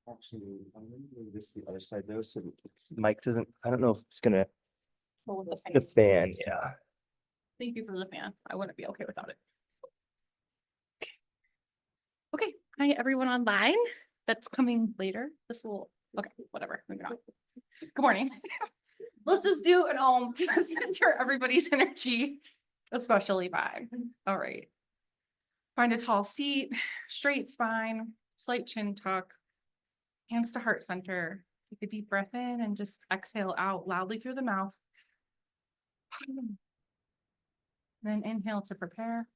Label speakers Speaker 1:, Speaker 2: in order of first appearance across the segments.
Speaker 1: Actually, I'm gonna move this to the other side though, so Mike doesn't, I don't know if it's gonna,
Speaker 2: Well, with
Speaker 1: the fan, yeah.
Speaker 2: Thank you for the fan. I wouldn't be okay without it. Okay, hi everyone online that's coming later. This will, okay, whatever, moving on. Good morning. Let's just do an to center everybody's energy, especially mine. All right. Find a tall seat, straight spine, slight chin tuck, hands to heart center. Take a deep breath in and just exhale out loudly through the mouth. Then inhale to prepare.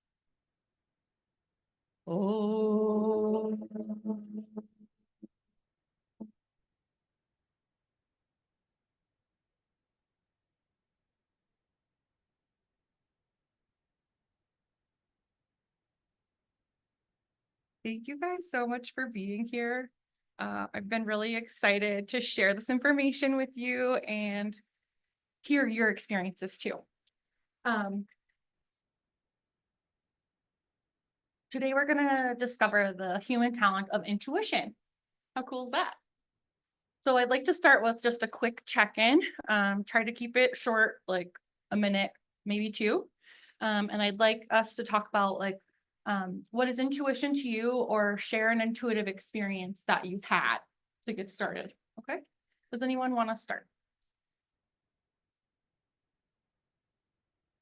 Speaker 2: Oh. Thank you guys so much for being here. I've been really excited to share this information with you and hear your experiences too. Today we're gonna discover the human talent of intuition. How cool is that? So I'd like to start with just a quick check-in. Try to keep it short, like a minute, maybe two. And I'd like us to talk about what is intuition to you, or share an intuitive experience that you've had to get started. Okay. Does anyone want to start?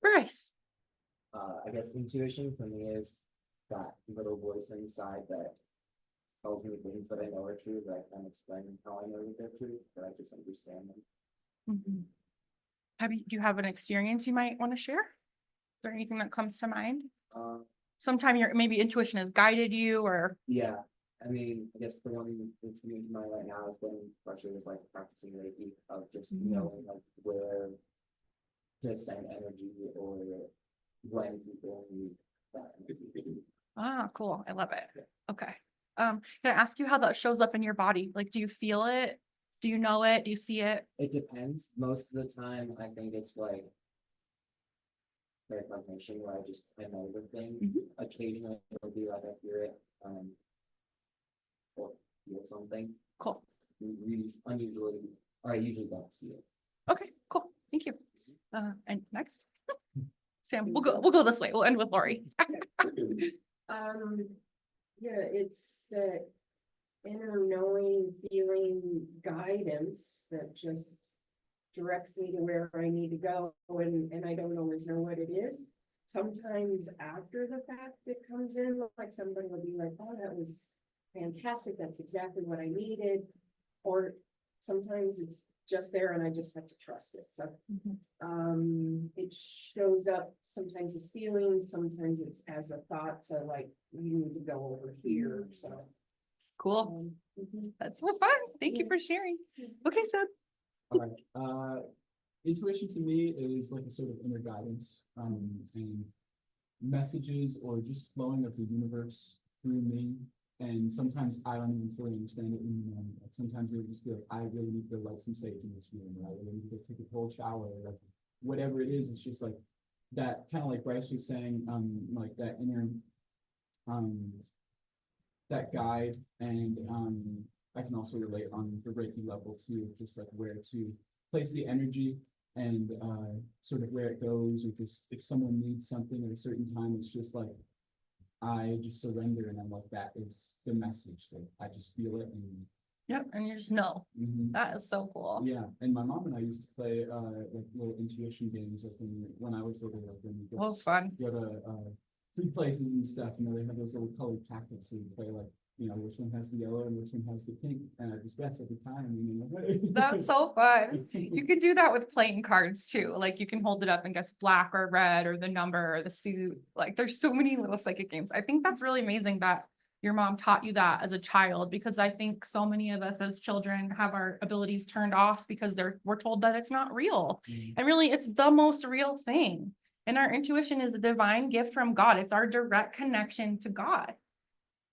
Speaker 2: Bryce.
Speaker 1: I guess intuition for me is that little voice inside that tells me things that I know are true, but I can't explain how I know that they're true, but I just understand them.
Speaker 2: Do you have an experience you might want to share? Is there anything that comes to mind? Sometime maybe intuition has guided you, or
Speaker 1: yeah. I mean, I guess the one that's coming to mind right now is getting frustrated with like practicing Reiki, of just knowing like where to send energy or when people need that energy.
Speaker 2: Ah, cool. I love it. Okay. Can I ask you how that shows up in your body? Like, do you feel it? Do you know it? Do you see it?
Speaker 1: It depends. Most of the time, I think it's like recognition where I know the thing. Occasionally, it'll be like I hear it, or feel something.
Speaker 2: Cool.
Speaker 1: Unusually, or I usually don't see it.
Speaker 2: Okay, cool. Thank you. And next, Sam, we'll go this way. We'll end with Lori.
Speaker 3: Yeah, it's that inner knowing, feeling guidance that just directs me to where I need to go, and I don't always know what it is. Sometimes after the fact it comes in, like somebody will be like, oh, that was fantastic, that's exactly what I needed. Or sometimes it's just there and I just have to trust it. So it shows up sometimes as feelings, sometimes it's as a thought to like, you need to go over here. So
Speaker 2: cool. That's so fun. Thank you for sharing. Okay, Seb.
Speaker 4: All right. Intuition to me is like a sort of inner guidance, and messages or just flowing of the universe through me. And sometimes I don't even fully understand it in the moment. Like sometimes it would just be like, I really need to light some sage in this room, or I really need to take a cold shower, or like whatever it is. It's just like that, kind of like Bryce was saying, like that inner, that guide. And I can also relate on the Reiki level too, just like where to place the energy and sort of where it goes, or just if someone needs something at a certain time, it's just like I just surrender, and I'm like, that is the message. So I just feel it, and
Speaker 2: yep, and you just know. That is so cool.
Speaker 4: Yeah, and my mom and I used to play like little intuition games, like when I was little, like when we go,
Speaker 2: fun.
Speaker 4: Go to food places and stuff. You know, they have those little colored packets, so you play like, you know, which one has the yellow and which one has the pink, and I just guess every time. You know,
Speaker 2: that's so fun. You could do that with playing cards too. Like you can hold it up and guess black or red or the number or the suit. Like there's so many little psychic games. I think that's really amazing that your mom taught you that as a child, because I think so many of us as children have our abilities turned off because we're told that it's not real. And really it's the most real thing. And our intuition is a divine gift from God. It's our direct connection to God.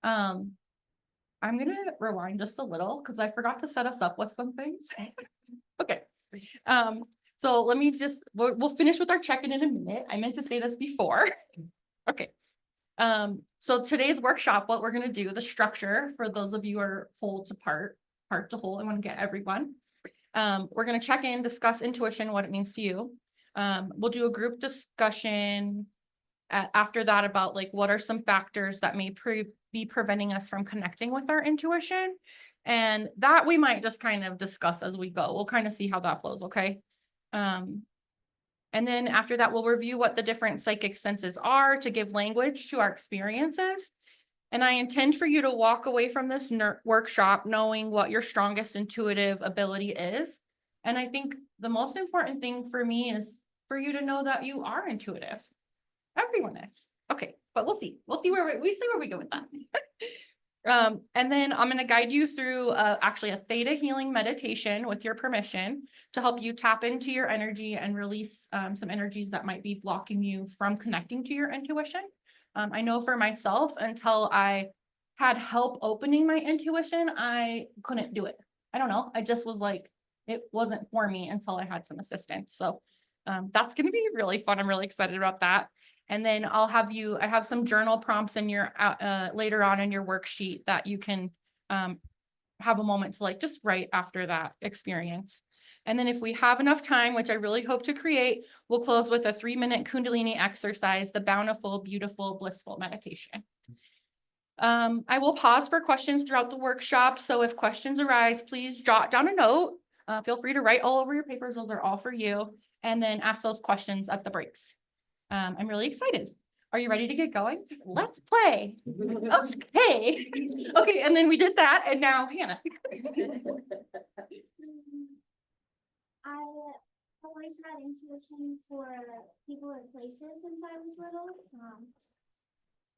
Speaker 2: I'm going to rewind just a little because I forgot to set us up with some things. Okay. So let me we'll finish with our check-in in a minute. I meant to say this before. Okay. So today's workshop, what we're going to do, the structure for those of you who are whole to part, heart to whole. I want to get everyone. We're going to check in, discuss intuition, what it means to you. We'll do a group discussion after that about like what are some factors that may be preventing us from connecting with our intuition, and that we might just kind of discuss as we go. We'll kind of see how that flows. Okay. And then after that, we'll review what the different psychic senses are to give language to our experiences. And I intend for you to walk away from this workshop knowing what your strongest intuitive ability is. And I think the most important thing for me is for you to know that you are intuitive. Everyone is. Okay, but we'll see. We'll see where we go with that. And then I'm going to guide you through actually a theta healing meditation with your permission to help you tap into your energy and release some energies that might be blocking you from connecting to your intuition. I know for myself, until I had help opening my intuition, I couldn't do it. I don't know. I just was like, it wasn't for me until I had some assistance. So that's going to be really fun. I'm really excited about that. And then I have some journal prompts in your later on in your worksheet that you can have a moment to like just write after that experience. And then if we have enough time, which I really hope to create, we'll close with a 3-minute Kundalini exercise, the bountiful, beautiful, blissful meditation. I will pause for questions throughout the workshop. So if questions arise, please jot down a note. Feel free to write all over your papers. Those are all for you. And then ask those questions at the breaks. I'm really excited. Are you ready to get going? Let's play. Okay. Okay, and then we did that, and now Hannah.
Speaker 5: I always had intuition for people or places since I was little.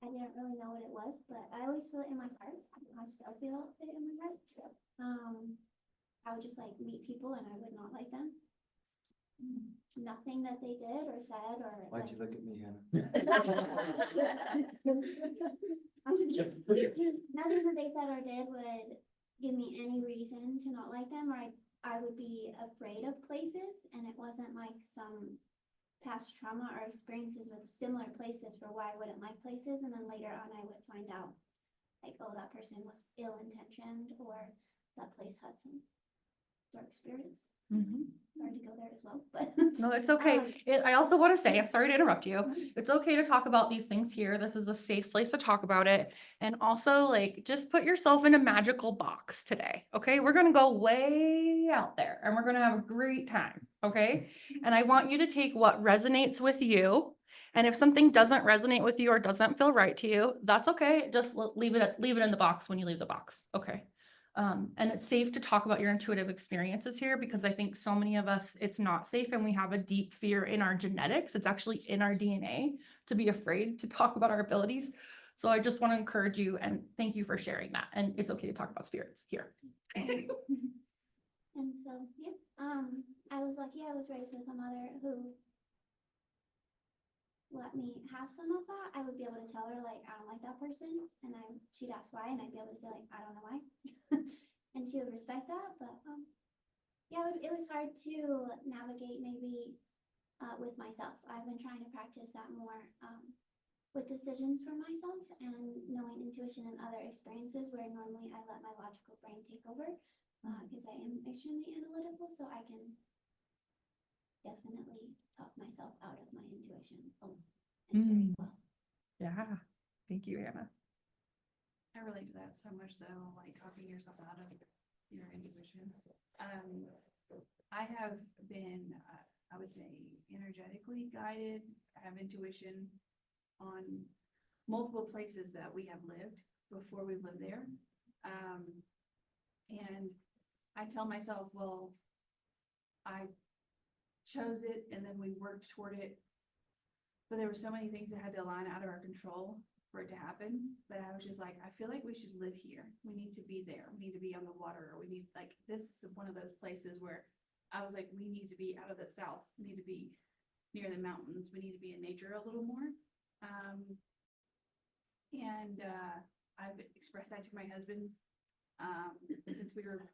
Speaker 5: I didn't really know what it was, but I always feel it in my heart. I still feel it in my heart. I would just like meet people and I would not like them. Nothing that they did or said or.
Speaker 6: Why'd you look at me, Hannah?
Speaker 5: Nothing that they said or did would give me any reason to not like them, or I would be afraid of places, and it wasn't like some past trauma or experiences with similar places for why I wouldn't like places, and then later on I would find out like, oh, that person was ill-intentioned or that place had some dark spirits. Sorry to go there as well, but
Speaker 2: No, it's okay. I also want to say, I'm sorry to interrupt you. It's okay to talk about these things here. This is a safe place to talk about it. And also, like, just put yourself in a magical box today. Okay. We're going to go way out there and we're going to have a great time. Okay. And I want you to take what resonates with you. And if something doesn't resonate with you or doesn't feel right to you, that's okay. Just leave it in the box when you leave the box. Okay. And it's safe to talk about your intuitive experiences here because I think so many of us, it's not safe and we have a deep fear in our genetics. It's actually in our DNA to be afraid to talk about our abilities. So I just want to encourage you and thank you for sharing that. And it's okay to talk about spirits here.
Speaker 5: and so, yeah, I was lucky I was raised with a mother who let me have some of that. I would be able to tell her like, I don't like that person, and she'd ask why, and I'd be able to say like, I don't know why, and she would respect that. But yeah, it was hard to navigate maybe with myself. I've been trying to practice that more with decisions for myself and knowing intuition and other experiences where normally I let my logical brain take over because I am extremely analytical, so I can definitely talk myself out of my intuition. Very well.
Speaker 2: Yeah. Thank you, Hannah.
Speaker 7: I relate to that so much though, like talking yourself out of your intuition. I have been, I would say, energetically guided. I have intuition on multiple places that we have lived before we lived there. And I tell myself, well, I chose it and then we worked toward it. But there were so many things that had to align out of our control for it to happen. But I was just like, I feel like we should live here. We need to be there. We need to be on the water. Or we need, like, this is one of those places where I was like, we need to be out of the south. We need to be near the mountains. We need to be in nature a little more. I've expressed that to my husband since we were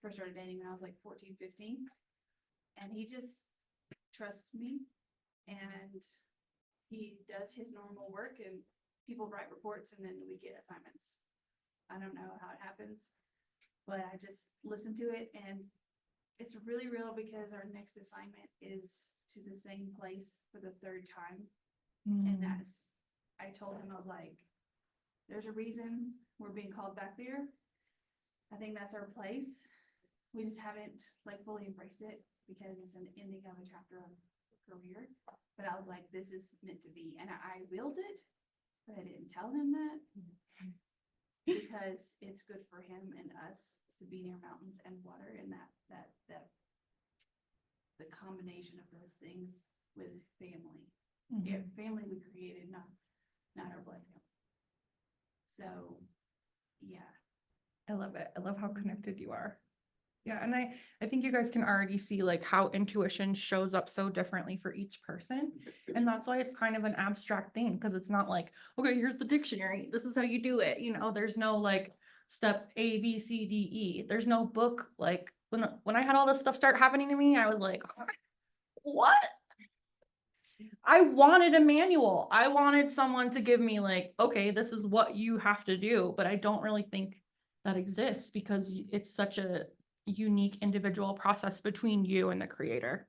Speaker 7: first started dating when I was like 14, 15. And he just trusts me and he does his normal work and people write reports and then we get assignments. I don't know how it happens, but I just listened to it and it's really real because our next assignment is to the same place for the third time. And I told him, I was like, there's a reason we're being called back there. I think that's our place. We just haven't like fully embraced it because it's an ending of a chapter of career. But I was like, this is meant to be. And I willed it, but I didn't tell him that because it's good for him and us to be near mountains and water, and that the combination of those things with family. Yeah, family we created, not our blood family. So, yeah.
Speaker 2: I love it. I love how connected you are. Yeah, and I think you guys can already see like how intuition shows up so differently for each person. And that's why it's kind of an abstract thing, because it's not like, okay, here's the dictionary. This is how you do it. You know, there's no like step A, B, C, D, E. There's no book. Like when I had all this stuff start happening to me, I was like, what? I wanted a manual. I wanted someone to give me like, okay, this is what you have to do, but I don't really think that exists because it's such a unique individual process between you and the creator.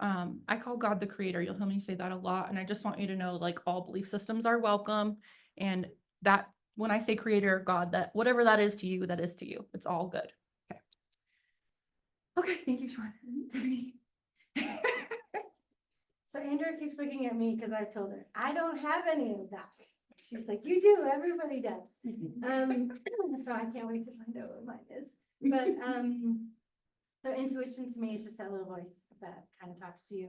Speaker 2: I call God the creator. You'll hear me say that a lot. And I just want you to know, like, all belief systems are welcome. And that when I say creator, God, that whatever that is to you, that is to you. It's all good. Okay. Okay. Thank you, Sean. Tiffany.
Speaker 6: So Andrea keeps looking at me because I told her, I don't have any of that. She's like, you do, everybody does. So I can't wait to find out what mine is. But, so intuition to me is just that little voice that kind of talks to you,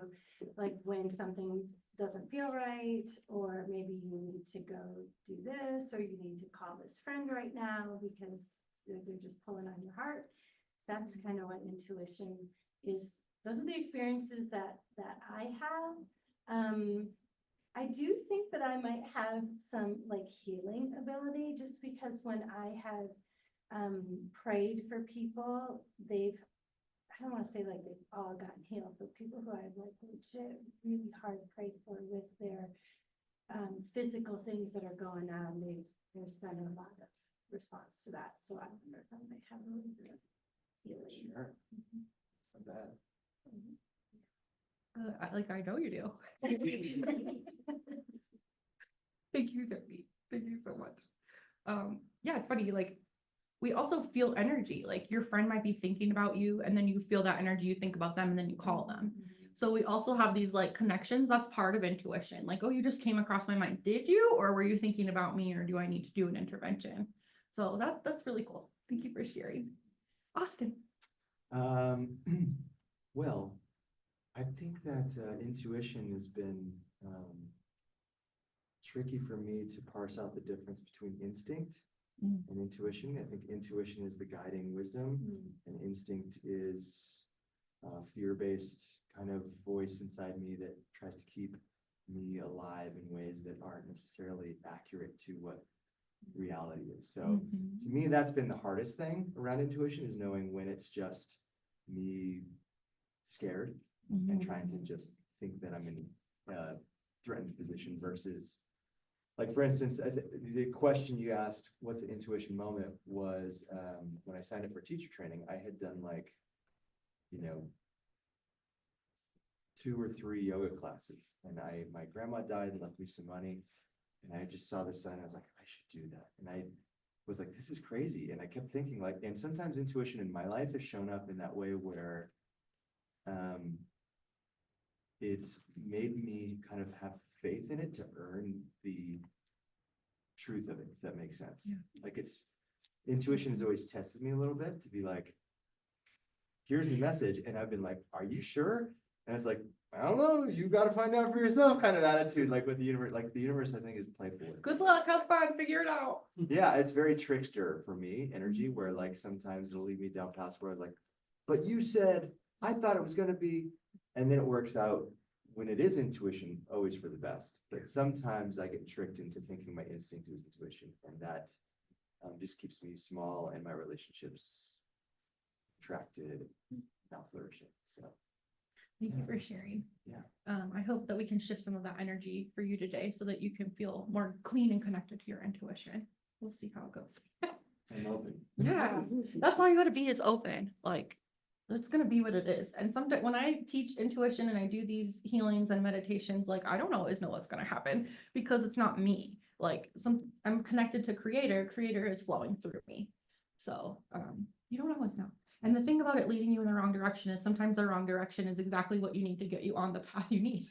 Speaker 6: like when something doesn't feel right, or maybe you need to go do this, or you need to call this friend right now because they're just pulling on your heart. That's kind of what intuition is. Those are the experiences that I have. I do think that I might have some like healing ability, just because when I have prayed for people, I don't want to say like they've all gotten healed, but people who I've like legit really hard prayed for with their physical things that are going on, there's been a lot of response to that. So I wonder if I might have a little bit of healing.
Speaker 1: Sure. Not bad.
Speaker 2: I know you do. Thank you, Tiffany. Thank you so much. Yeah, it's funny. Like, we also feel energy. Like, your friend might be thinking about you, and then you feel that energy. You think about them, and then you call them. So we also have these like connections. That's part of intuition. Like, oh, you just came across my mind. Did you, or were you thinking about me, or do I need to do an intervention? So that's really cool. Thank you for sharing, Austin.
Speaker 8: Well, I think that intuition has been tricky for me to parse out the difference between instinct and intuition. I think intuition is the guiding wisdom, and instinct is a fear-based kind of voice inside me that tries to keep me alive in ways that aren't necessarily accurate to what reality is. So to me, that's been the hardest thing around intuition, is knowing when it's just me scared and trying to just think that I'm in a threatened position versus, like, for instance, the question you asked, what's an intuition moment, was when I signed up for teacher training, I had done like, 2 or 3 yoga classes, and my grandma died and left me some money, and I just saw this sign. I was like, I should do that. And I was like, this is crazy. And I kept thinking, like, and sometimes intuition in my life has shown up in that way where it's made me kind of have faith in it to earn the truth of it, if that makes sense.
Speaker 2: Yeah.
Speaker 8: Like, intuition has always tested me a little bit to be like, here's the message. And I've been like, are you sure? And it's like, I don't know, you got to find out for yourself kind of attitude, like with the universe. Like, the universe, I think, is playful.
Speaker 2: Good luck, have fun, figure it out.
Speaker 8: Yeah, it's very trickster for me, energy, where like sometimes it'll lead me down paths where I'm like, but you said, I thought it was going to be, and then it works out when it is intuition, always for the best. But sometimes I get tricked into thinking my instinct is intuition, and that just keeps me small and my relationships contracted, not flourishing. So
Speaker 2: Thank you for sharing.
Speaker 8: Yeah.
Speaker 2: I hope that we can shift some of that energy for you today so that you can feel more clean and connected to your intuition. We'll see how it goes.
Speaker 8: I'm open.
Speaker 2: Yeah, that's all you gotta be is open, like, it's gonna be what it is. And sometimes when I teach intuition and I do these healings and meditations, like, I don't always know what's gonna happen because it's not me. Like, I'm connected to creator is flowing through me. So, you don't always know. And the thing about it leading you in the wrong direction is sometimes the wrong direction is exactly what you need to get you on the path you need.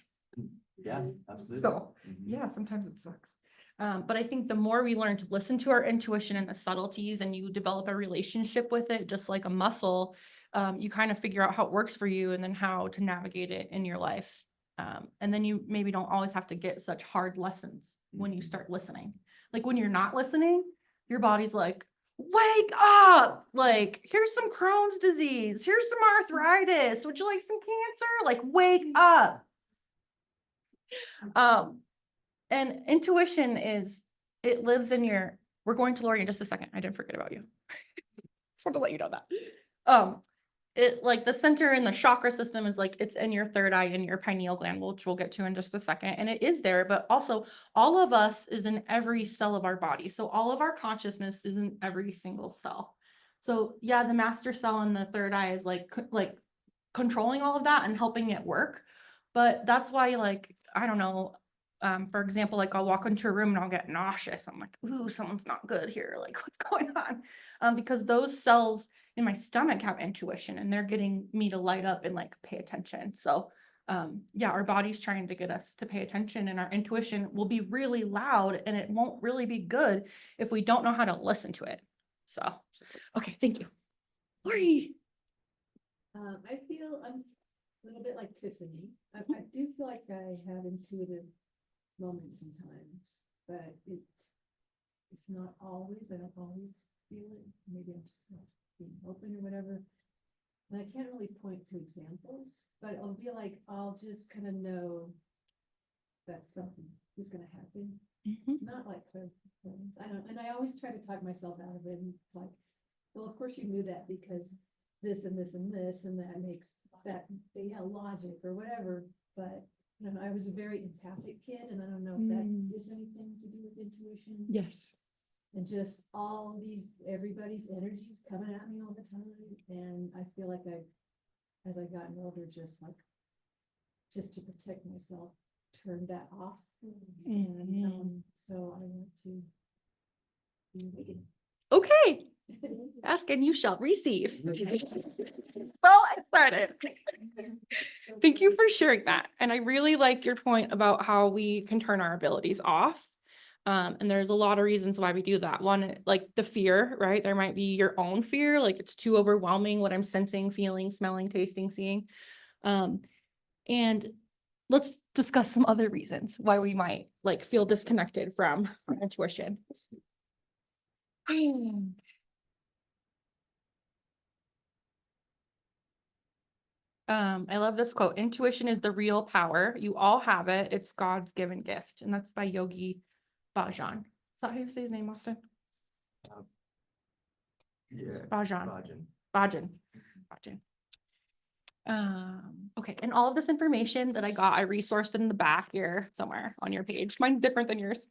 Speaker 8: Yeah, absolutely.
Speaker 2: So,
Speaker 8: Mhm.
Speaker 2: yeah, sometimes it sucks. But I think the more we learn to listen to our intuition and the subtleties and you develop a relationship with it, just like a muscle, you kind of figure out how it works for you and then how to navigate it in your life. And then you maybe don't always have to get such hard lessons when you start listening. Like when you're not listening, your body's like, wake up! Like, here's some Crohn's disease, here's some arthritis. Would you like some cancer? Like, wake up. And intuition is, it lives in your, we're going to Lori in just a second. I didn't forget about you. Just want to let you know that. It like the center in the chakra system is like, it's in your third eye in your pineal gland, which we'll get to in just a second. And it is there, but also all of us is in every cell of our body. So all of our consciousness is in every single cell. So yeah, the master cell in the third eye is like controlling all of that and helping it work. But that's why, like, I don't know, for example, like I'll walk into a room and I'll get nauseous. I'm like, ooh, someone's not good here. Like, what's going on? Because those cells in my stomach have intuition and they're getting me to light up and like pay attention. So yeah, our body's trying to get us to pay attention and our intuition will be really loud and it won't really be good if we don't know how to listen to it. So, okay, thank you. Lori.
Speaker 9: I feel I'm a little bit like Tiffany. I do feel like I have intuitive moments sometimes, but it's not always, I don't always feel it. Maybe I'm just not being open or whatever. And I can't really point to examples, but I'll be like, I'll just kind of know that something is gonna happen. Not like clairvoyance. I don't, and I always try to talk myself out of it and like, well, of course you knew that because this and this and this, and that makes that, yeah, logic or whatever, but you know, I was a very empathic kid, and I don't know if that is anything to do with intuition.
Speaker 2: Yes.
Speaker 9: And just all these, everybody's energies coming at me all the time, and I feel like as I've gotten older, just to protect myself, turned that off. And so I want to be awakened.
Speaker 2: Okay. Ask and you shall receive. So excited. Thank you for sharing that. And I really like your point about how we can turn our abilities off. And there's a lot of reasons why we do that. One, like the fear, right? There might be your own fear, like it's too overwhelming what I'm sensing, feeling, smelling, tasting, seeing. And let's discuss some other reasons why we might like feel disconnected from our intuition. I love this quote. Intuition is the real power. You all have it. It's God's given gift. And that's by Yogi Bhajan. Is that how you say his name, Austin?
Speaker 8: Yeah.
Speaker 2: Bhajan.
Speaker 8: Bhajan.
Speaker 2: Bhajan. Okay. And all of this information that I got, I resourced in the back here somewhere on your page. Mine's different than yours.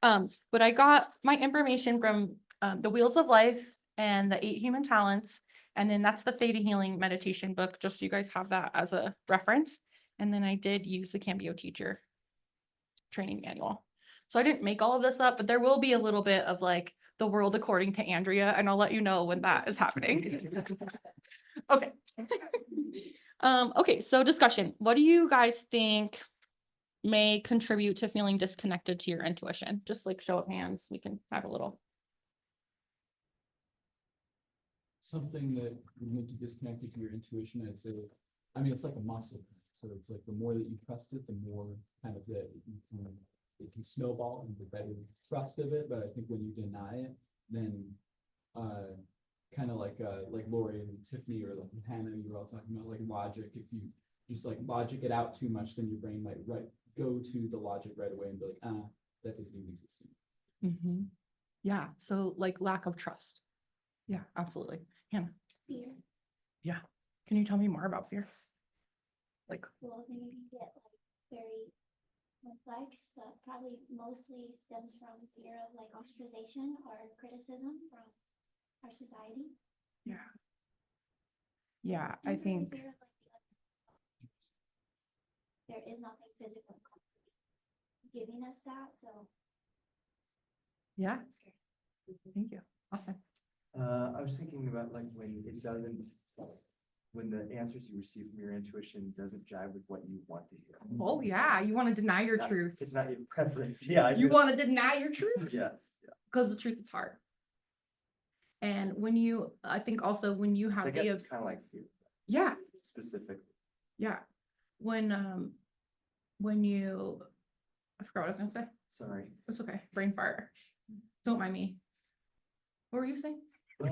Speaker 2: But I got my information from the Wheels of Life and the 8 Human Talents. And then that's the Theta Healing meditation book, just so you guys have that as a reference. And then I did use the Cambio Teacher training manual. So I didn't make all of this up, but there will be a little bit of like the world according to Andrea, and I'll let you know when that is happening. Okay. Okay, so discussion. What do you guys think may contribute to feeling disconnected to your intuition? Just like show of hands, we can have a little.
Speaker 4: Something that would make you disconnected to your intuition, I'd say, I mean, it's like a muscle. So it's like the more that you trust it, the more kind of that it can snowball and the better trust of it. But I think when you deny it, then kind of like Lori and Tiffany or like Hannah, you were all talking about like logic. If you just like logic it out too much, then your brain might go to the logic right away and be like, that doesn't even exist anymore.
Speaker 2: Yeah, so like lack of trust. Yeah, absolutely. Hannah.
Speaker 5: Fear.
Speaker 2: Yeah. Can you tell me more about fear? Like,
Speaker 5: Well, then you can get like very complex, but probably mostly stems from fear of like ostracization or criticism from our society.
Speaker 2: Yeah. Yeah, I
Speaker 5: And really
Speaker 2: think,
Speaker 5: fear of, like, there is nothing physical and concrete giving us that, so
Speaker 2: yeah,
Speaker 5: I'm scared.
Speaker 2: thank you. Awesome.
Speaker 8: I was thinking about like when it doesn't, when the answers you receive from your intuition doesn't jive with what you want to hear.
Speaker 2: Oh, yeah, you want to deny your
Speaker 8: It's not-
Speaker 2: truth.
Speaker 8: It's not your preference, yeah.
Speaker 2: You want to deny your truth?
Speaker 8: Yes, yeah.
Speaker 2: Because the truth is hard. And when you, I think also when you
Speaker 8: I
Speaker 2: have
Speaker 8: guess
Speaker 2: the,
Speaker 8: it's kind of like fear,
Speaker 2: yeah,
Speaker 8: specifically.
Speaker 2: yeah. When you, I forgot what I was gonna say.
Speaker 8: Sorry.
Speaker 2: It's okay. Brain fire. Don't mind me. What were you saying?
Speaker 6: You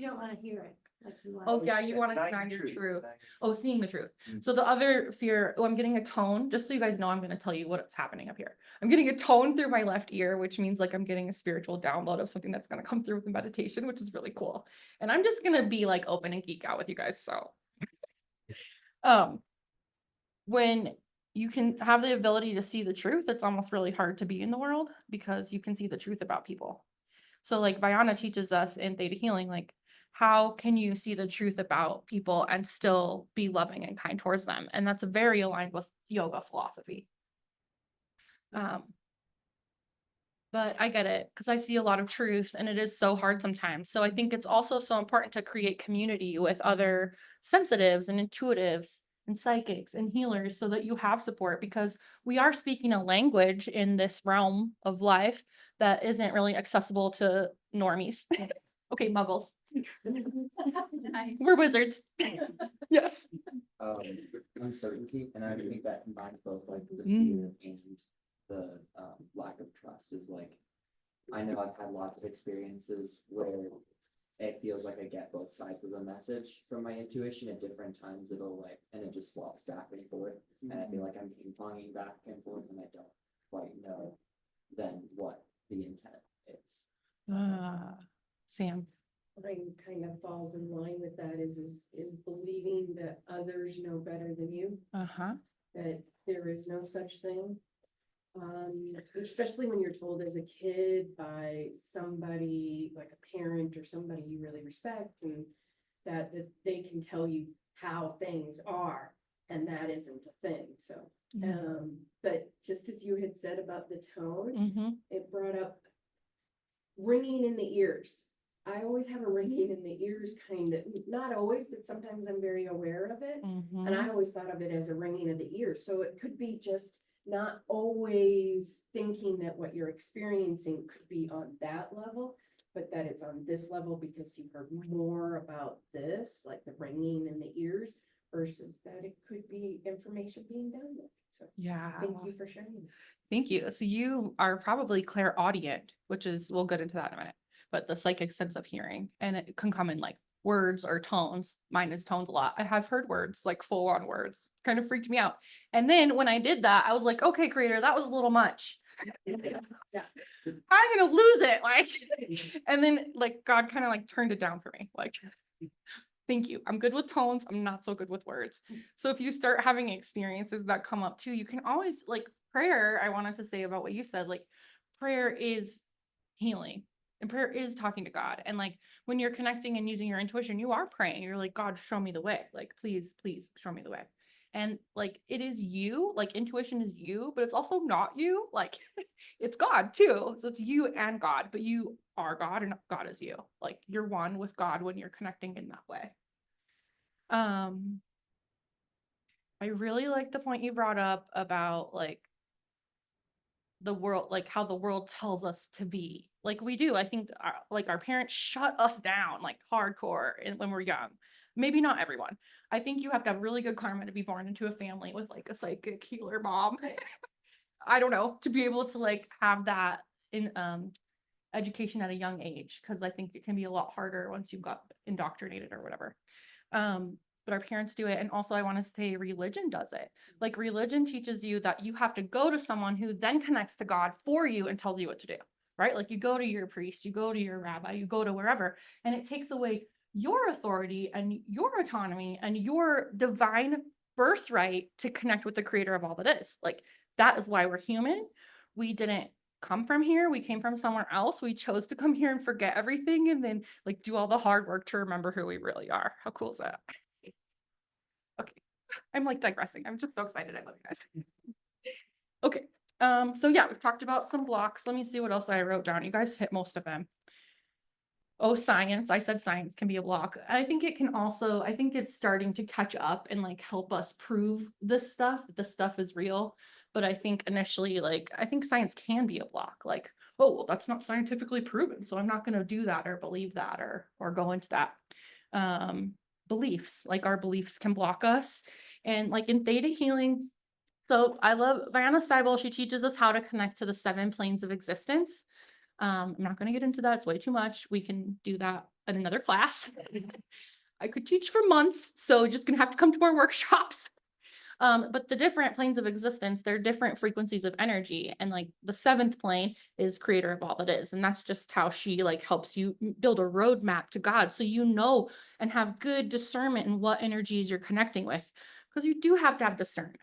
Speaker 6: don't wanna hear it, like you want.
Speaker 2: Oh, yeah, you want to
Speaker 8: Deny
Speaker 2: deny your truth. Oh, seeing the truth.
Speaker 8: Mhm.
Speaker 2: So the other fear, oh, I'm getting a tone, just so you guys know, I'm going to tell you what's happening up here. I'm getting a tone through my left ear, which means like I'm getting a spiritual download of something that's going to come through with the meditation, which is really cool. And I'm just going to be like open and geek out with you guys. So, when you can have the ability to see the truth, it's almost really hard to be in the world because you can see the truth about people. So like Vayana teaches us in Theta Healing, like how can you see the truth about people and still be loving and kind towards them? And that's very aligned with yoga philosophy. But I get it because I see a lot of truth and it is so hard sometimes. So I think it's also so important to create community with other sensitives and intuitives and psychics and healers so that you have support, because we are speaking a language in this realm of life that isn't really accessible to normies. Okay, muggles.
Speaker 7: Nice.
Speaker 2: We're wizards. Yes.
Speaker 1: Uncertainty, and I think that combines both like the
Speaker 2: Mm.
Speaker 1: fear and the lack of trust is like, I know I've had lots of experiences where it feels like I get both sides of the message from my intuition. At different times it'll like, and it just swaps back and forth, and I feel like I'm ping-ponging back and forth and I don't quite know then what the intent is.
Speaker 2: Sam.
Speaker 3: Mine kind of falls in line with that is believing that others know better than you,
Speaker 2: Uh-huh.
Speaker 3: that there is no such thing. Especially when you're told as a kid by somebody like a parent or somebody you really respect, and that they can tell you how things are, and that isn't a thing, so. But just as you had said about the tone,
Speaker 2: Mm-hmm.
Speaker 3: it brought up ringing in the ears. I always have a ringing in the ears, kind of, not always, but sometimes I'm very aware of it.
Speaker 2: Mm-hmm.
Speaker 3: And I always thought of it as a ringing of the ears. So it could be just not always thinking that what you're experiencing could be on that level, but that it's on this level because you heard more about this, like the ringing in the ears, versus that it could be information being downloaded. So
Speaker 2: Yeah.
Speaker 3: thank you for sharing that.
Speaker 2: Thank you. So you are probably clairaudient, which is, we'll get into that in a minute, but the psychic sense of hearing, and it can come in like words or tones. Mine is tones a lot. I have heard words, like full on words, kind of freaked me out. And then when I did that, I was like, okay, creator, that was a little much.
Speaker 3: Yeah.
Speaker 2: I'm gonna lose it. Like, and then like God kind of like turned it down for me. Like, thank you. I'm good with tones. I'm not so good with words. So if you start having experiences that come up too, you can always like prayer. I wanted to say about what you said, like prayer is healing and prayer is talking to God. And like when you're connecting and using your intuition, you are praying. You're like, God, show me the way. Like, please, please show me the way. And like it is you, like intuition is you, but it's also not you. Like it's God too. So it's you and God, but you are God and God is you. Like you're one with God when you're connecting in that way. I really like the point you brought up about like the world, like how the world tells us to be. Like we do. I think like our parents shut us down like hardcore when we're young. Maybe not everyone. I think you have to have really good karma to be born into a family with like a psychic healer mom. I don't know, to be able to like have that in education at a young age, because I think it can be a lot harder once you've got indoctrinated or whatever. But our parents do it. And also I want to say religion does it. Like religion teaches you that you have to go to someone who then connects to God for you and tells you what to do, right? Like you go to your priest, you go to your rabbi, you go to wherever, and it takes away your authority and your autonomy and your divine birthright to connect with the creator of all that is. Like that is why we're human. We didn't come from here. We came from somewhere else. We chose to come here and forget everything and then like do all the hard work to remember who we really are. How cool is that? Okay, I'm like digressing. I'm just so excited. I love you guys. Okay, so yeah, we've talked about some blocks. Let me see what else I wrote down. You guys hit most of them. Oh, science. I said science can be a block. I think it can also, I think it's starting to catch up and like help us prove this stuff, that this stuff is real. But I think initially, like, I think science can be a block. Like, oh, well, that's not scientifically proven, so I'm not going to do that or believe that or go into that. Beliefs, like our beliefs can block us. And like in theta healing, so I love Diana Steibel. She teaches us how to connect to the 7 planes of existence. I'm not going to get into that. It's way too much. We can do that in another class. I could teach for months, so just gonna have to come to more workshops. But the different planes of existence, they're different frequencies of energy. And like the 7th plane is creator of all that is. And that's just how she like helps you build a roadmap to God. So you know and have good discernment in what energies you're connecting with. Because you do have to have discernment.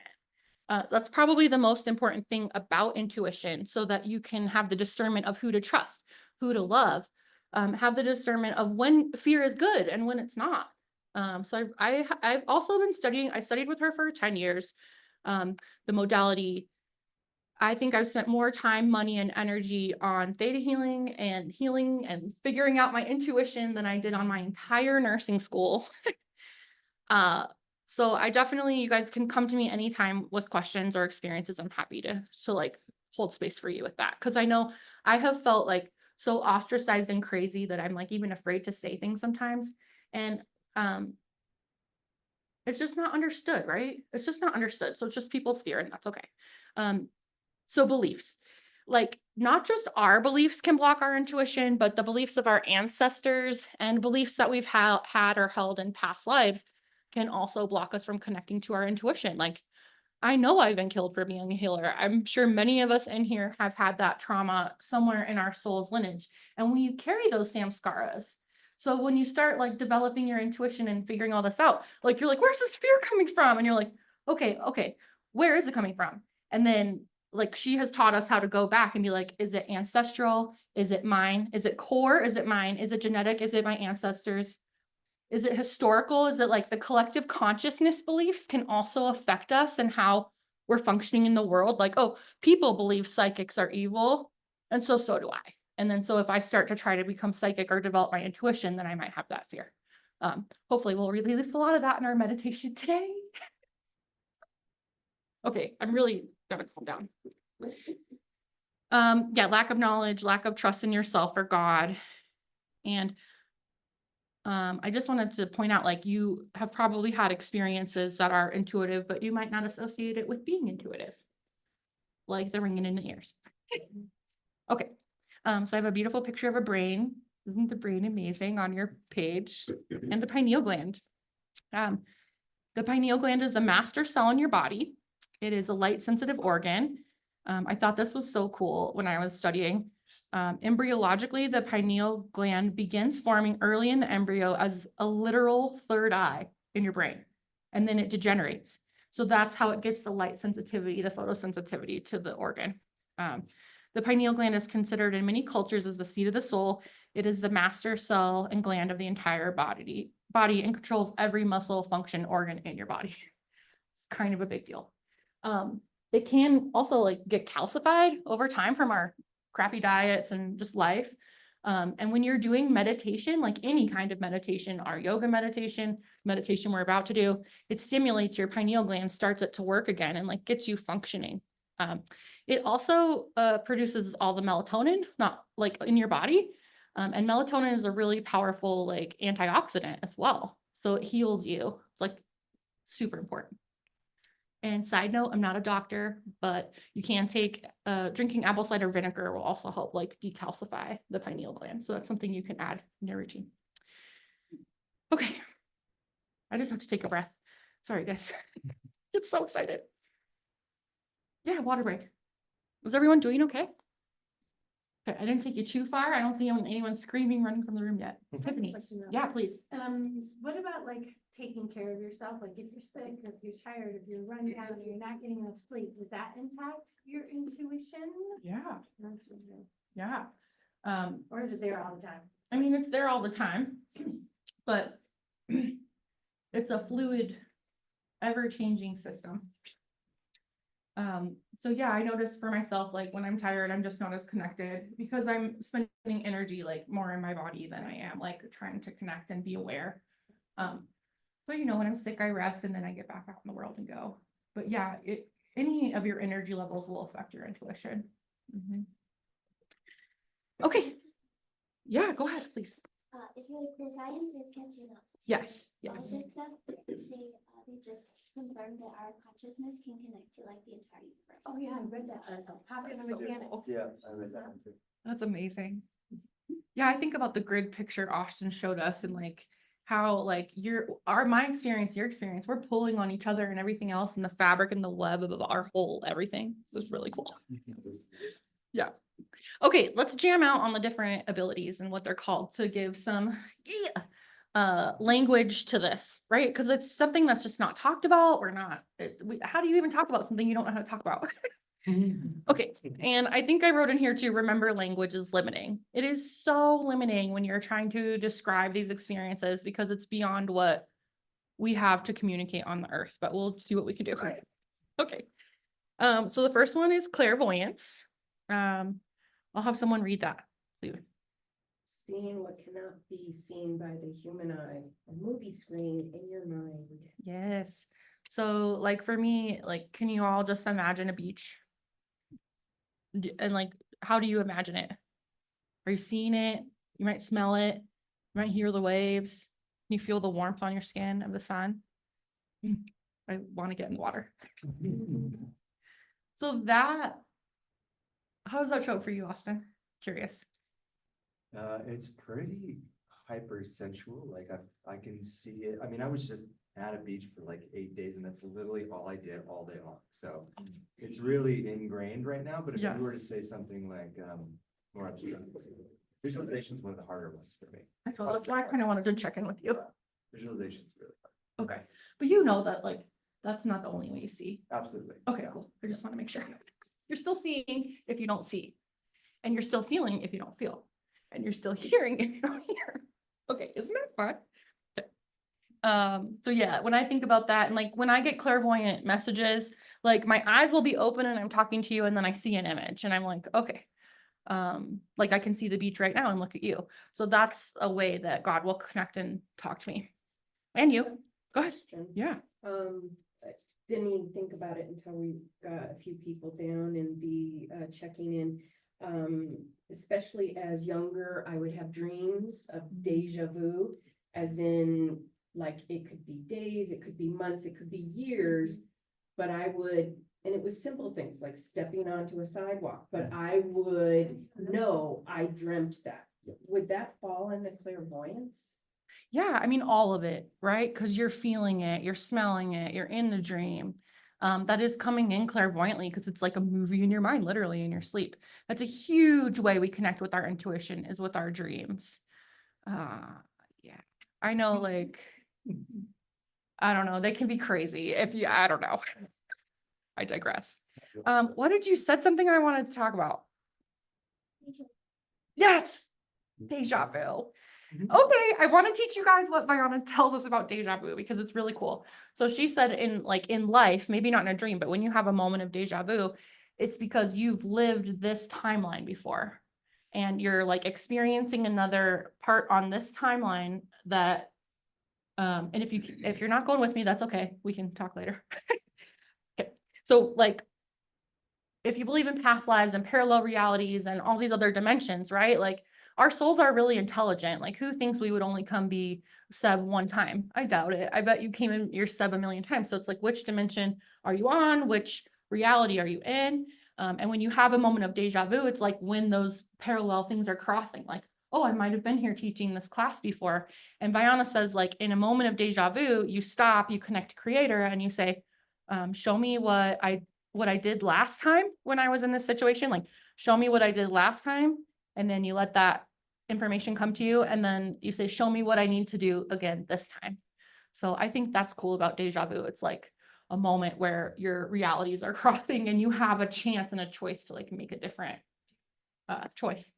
Speaker 2: That's probably the most important thing about intuition, so that you can have the discernment of who to trust, who to love, have the discernment of when fear is good and when it's not. So I've also been studying, I studied with her for 10 years, the modality. I think I've spent more time, money, and energy on theta healing and figuring out my intuition than I did on my entire nursing school. So I definitely, you guys can come to me anytime with questions or experiences. I'm happy to like hold space for you with that. Cause I know I have felt like so ostracized and crazy that I'm like even afraid to say things sometimes. And it's just not understood, right? It's just not understood. So it's just people's fear, and that's okay. So beliefs, like not just our beliefs can block our intuition, but the beliefs of our ancestors and beliefs that we've had or held in past lives can also block us from connecting to our intuition. Like, I know I've been killed for being a healer. I'm sure many of us in here have had that trauma somewhere in our soul's lineage, and we carry those samskaras. So when you start like developing your intuition and figuring all this out, like you're like, where's this fear coming from? And you're like, okay, where is it coming from? And then like she has taught us how to go back and be like, is it ancestral? Is it mine? Is it core? Is it mine? Is it genetic? Is it my ancestors? Is it historical? Is it like the collective consciousness beliefs can also affect us and how we're functioning in the world? Like, oh, people believe psychics are evil, and so do I. And then so if I start to try to become psychic or develop my intuition, then I might have that fear. Hopefully we'll release a lot of that in our meditation today. Okay, I'm really gonna calm down. Yeah, lack of knowledge, lack of trust in yourself or God. And I just wanted to point out, like, you have probably had experiences that are intuitive, but you might not associate it with being intuitive, like the ringing in the ears. Okay, so I have a beautiful picture of a brain. Isn't the brain amazing on your page? And the pineal gland. The pineal gland is the master cell in your body. It is a light sensitive organ. I thought this was so cool when I was studying. Embryologically, the pineal gland begins forming early in the embryo as a literal third eye in your brain, and then it degenerates. So that's how it gets the light sensitivity, the photosensitivity to the organ. The pineal gland is considered in many cultures as the seat of the soul. It is the master cell and gland of the entire body and controls every muscle, function, organ in your body. It's kind of a big deal. It can also like get calcified over time from our crappy diets and just life. And when you're doing meditation, like any kind of meditation, our yoga meditation we're about to do, it stimulates your pineal gland, starts it to work again, and like gets you functioning. It also produces all the melatonin, not like in your body. And melatonin is a really powerful like antioxidant as well. So it heals you. It's like super important. And side note, I'm not a doctor, but you can take drinking apple cider vinegar will also help like decalcify the pineal gland. So that's something you can add in your routine. Okay. I just have to take a breath. Sorry, guys. Get so excited. Yeah, water break. Was everyone doing okay? Okay, I didn't take you too far. I don't see anyone screaming, running from the room yet. Tiffany,
Speaker 6: Question though.
Speaker 2: yeah, please.
Speaker 6: What about like taking care of yourself? Like if you're sick, or if you're tired, if you're run down, or you're not getting enough sleep, does that impact your intuition?
Speaker 2: Yeah, yeah.
Speaker 6: Or is it there all the time?
Speaker 2: I mean, it's there all the time, but it's a fluid, ever-changing system. So yeah, I notice for myself, like when I'm tired, I'm just not as connected because I'm spending energy like more in my body than I am like trying to connect and be aware. But you know, when I'm sick, I rest and then I get back out in the world and go. But yeah, any of your energy levels will affect your intuition. Okay. Yeah, go ahead, please.
Speaker 5: It's really cool. Science is catching up.
Speaker 2: Yes,
Speaker 5: All
Speaker 2: yes.
Speaker 5: this stuff, they just confirmed that our consciousness can connect to like the entire universe.
Speaker 6: Oh yeah, I read that article. Popular
Speaker 2: That's so
Speaker 6: mechanics.
Speaker 2: cool.
Speaker 8: Yeah, I read that one too.
Speaker 2: That's amazing. Yeah, I think about the grid picture Austin showed us and like how like my experience, your experience, we're pulling on each other and everything else and the fabric and the web of our whole everything. This is really cool. Yeah. Okay, let's jam out on the different abilities and what they're called to give some language to this, right? Because it's something that's just not talked about or not. How do you even talk about something you don't know how to talk about? Okay, and I think I wrote in here too, remember language is limiting. It is so limiting when you're trying to describe these experiences because it's beyond what we have to communicate on the earth, but we'll see what we can do. Okay. So the first one is clairvoyance. I'll have someone read that, please.
Speaker 3: Seeing what cannot be seen by the human eye, a movie screen in your mind.
Speaker 2: Yes. So like for me, like, can you all just imagine a beach? And like, how do you imagine it? Are you seeing it? You might smell it. You might hear the waves. Can you feel the warmth on your skin of the sun? I want to get in the water. So how does that show up for you, Austin? Curious.
Speaker 8: It's pretty hypersensual, like I can see it. I mean, I was just at a beach for like 8 days and that's literally all I did all day long. So it's really ingrained right now, but if
Speaker 2: Yeah.
Speaker 8: you were to say something like, more abstract, visualization is one of the harder ones for me.
Speaker 2: That's why I kind of wanted to check in with you.
Speaker 8: Visualization is really hard.
Speaker 2: Okay. But you know that like, that's not the only way you see.
Speaker 8: Absolutely.
Speaker 2: Okay, cool. I just want to make sure. You're still seeing if you don't see. And you're still feeling if you don't feel. And you're still hearing if you don't hear. Okay, isn't that fun? Okay. So yeah, when I think about that and like when I get clairvoyant messages, like my eyes will be open and I'm talking to you and then I see an image and I'm like, okay. Like I can see the beach right now and look at you. So that's a way that God will connect and talk to me. And you. Go ahead.
Speaker 3: Question.
Speaker 2: Yeah.
Speaker 3: I didn't even think about it until we got a few people down and the checking in. Especially as younger, I would have dreams of deja vu, as in like it could be days, it could be months, it could be years. But and it was simple things like stepping onto a sidewalk, but I would know I dreamt that. Would that fall in the clairvoyance?
Speaker 2: Yeah, I mean, all of it, right? Because you're feeling it, you're smelling it, you're in the dream. That is coming in clairvoyantly because it's like a movie in your mind, literally in your sleep. That's a huge way we connect with our intuition is with our dreams. Yeah, I know, like, I don't know, they can be crazy I don't know. I digress. What did you said something I wanted to talk about? Yes, deja vu. Okay, I want to teach you guys what Vianna tells us about deja vu because it's really cool. So she said in life, maybe not in a dream, but when you have a moment of deja vu, it's because you've lived this timeline before and you're like experiencing another part on this timeline that and if you're not going with me, that's okay. We can talk later. Okay. So like if you believe in past lives and parallel realities and all these other dimensions, right? Like our souls are really intelligent. Like who thinks we would only come be Seb one time? I doubt it. I bet you came in your Seb a million times. So it's like, which dimension are you on? Which reality are you in? And when you have a moment of deja vu, it's like when those parallel things are crossing, like, oh, I might've been here teaching this class before. And Vianna says like in a moment of deja vu, you stop, you connect to creator and you say, show me what I did last time when I was in this situation, like show me what I did last time And then you let that information come to you, and then you say, show me what I need to do again this time. So I think that's cool about deja vu. It's like a moment where your realities are crossing and you have a chance and a choice to like make a different choice.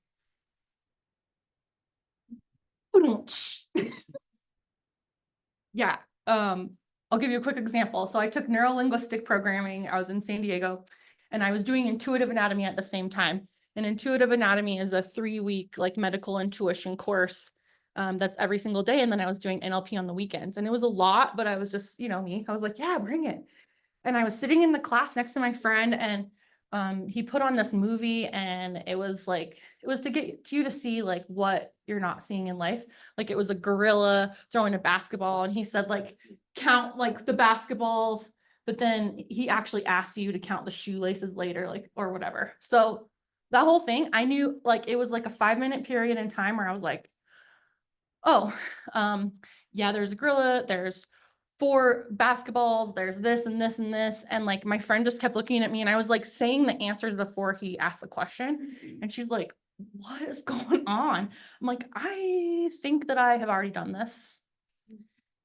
Speaker 2: Yeah. I'll give you a quick example. So I took neurolinguistic programming. I was in San Diego and I was doing intuitive anatomy at the same time. And intuitive anatomy is a 3-week like medical intuition course that's every single day. And then I was doing NLP on the weekends, and it was a lot, but I was just, you know, me, I was like, yeah, bring it. And I was sitting in the class next to my friend, and he put on this movie, and it was like, it was to get you to see like what you're not seeing in life. Like it was a gorilla throwing a basketball, and he said like, count like the basketballs, but then he actually asked you to count the shoelaces later, like, or whatever. So that whole thing, I knew like, it was like a 5-minute period in time where I was like, oh, yeah, there's a gorilla, there's 4 basketballs, there's this and this and this. And like my friend just kept looking at me, and I was like saying the answers before he asked the question. And she's like, what is going on? I'm like, I think that I have already done this,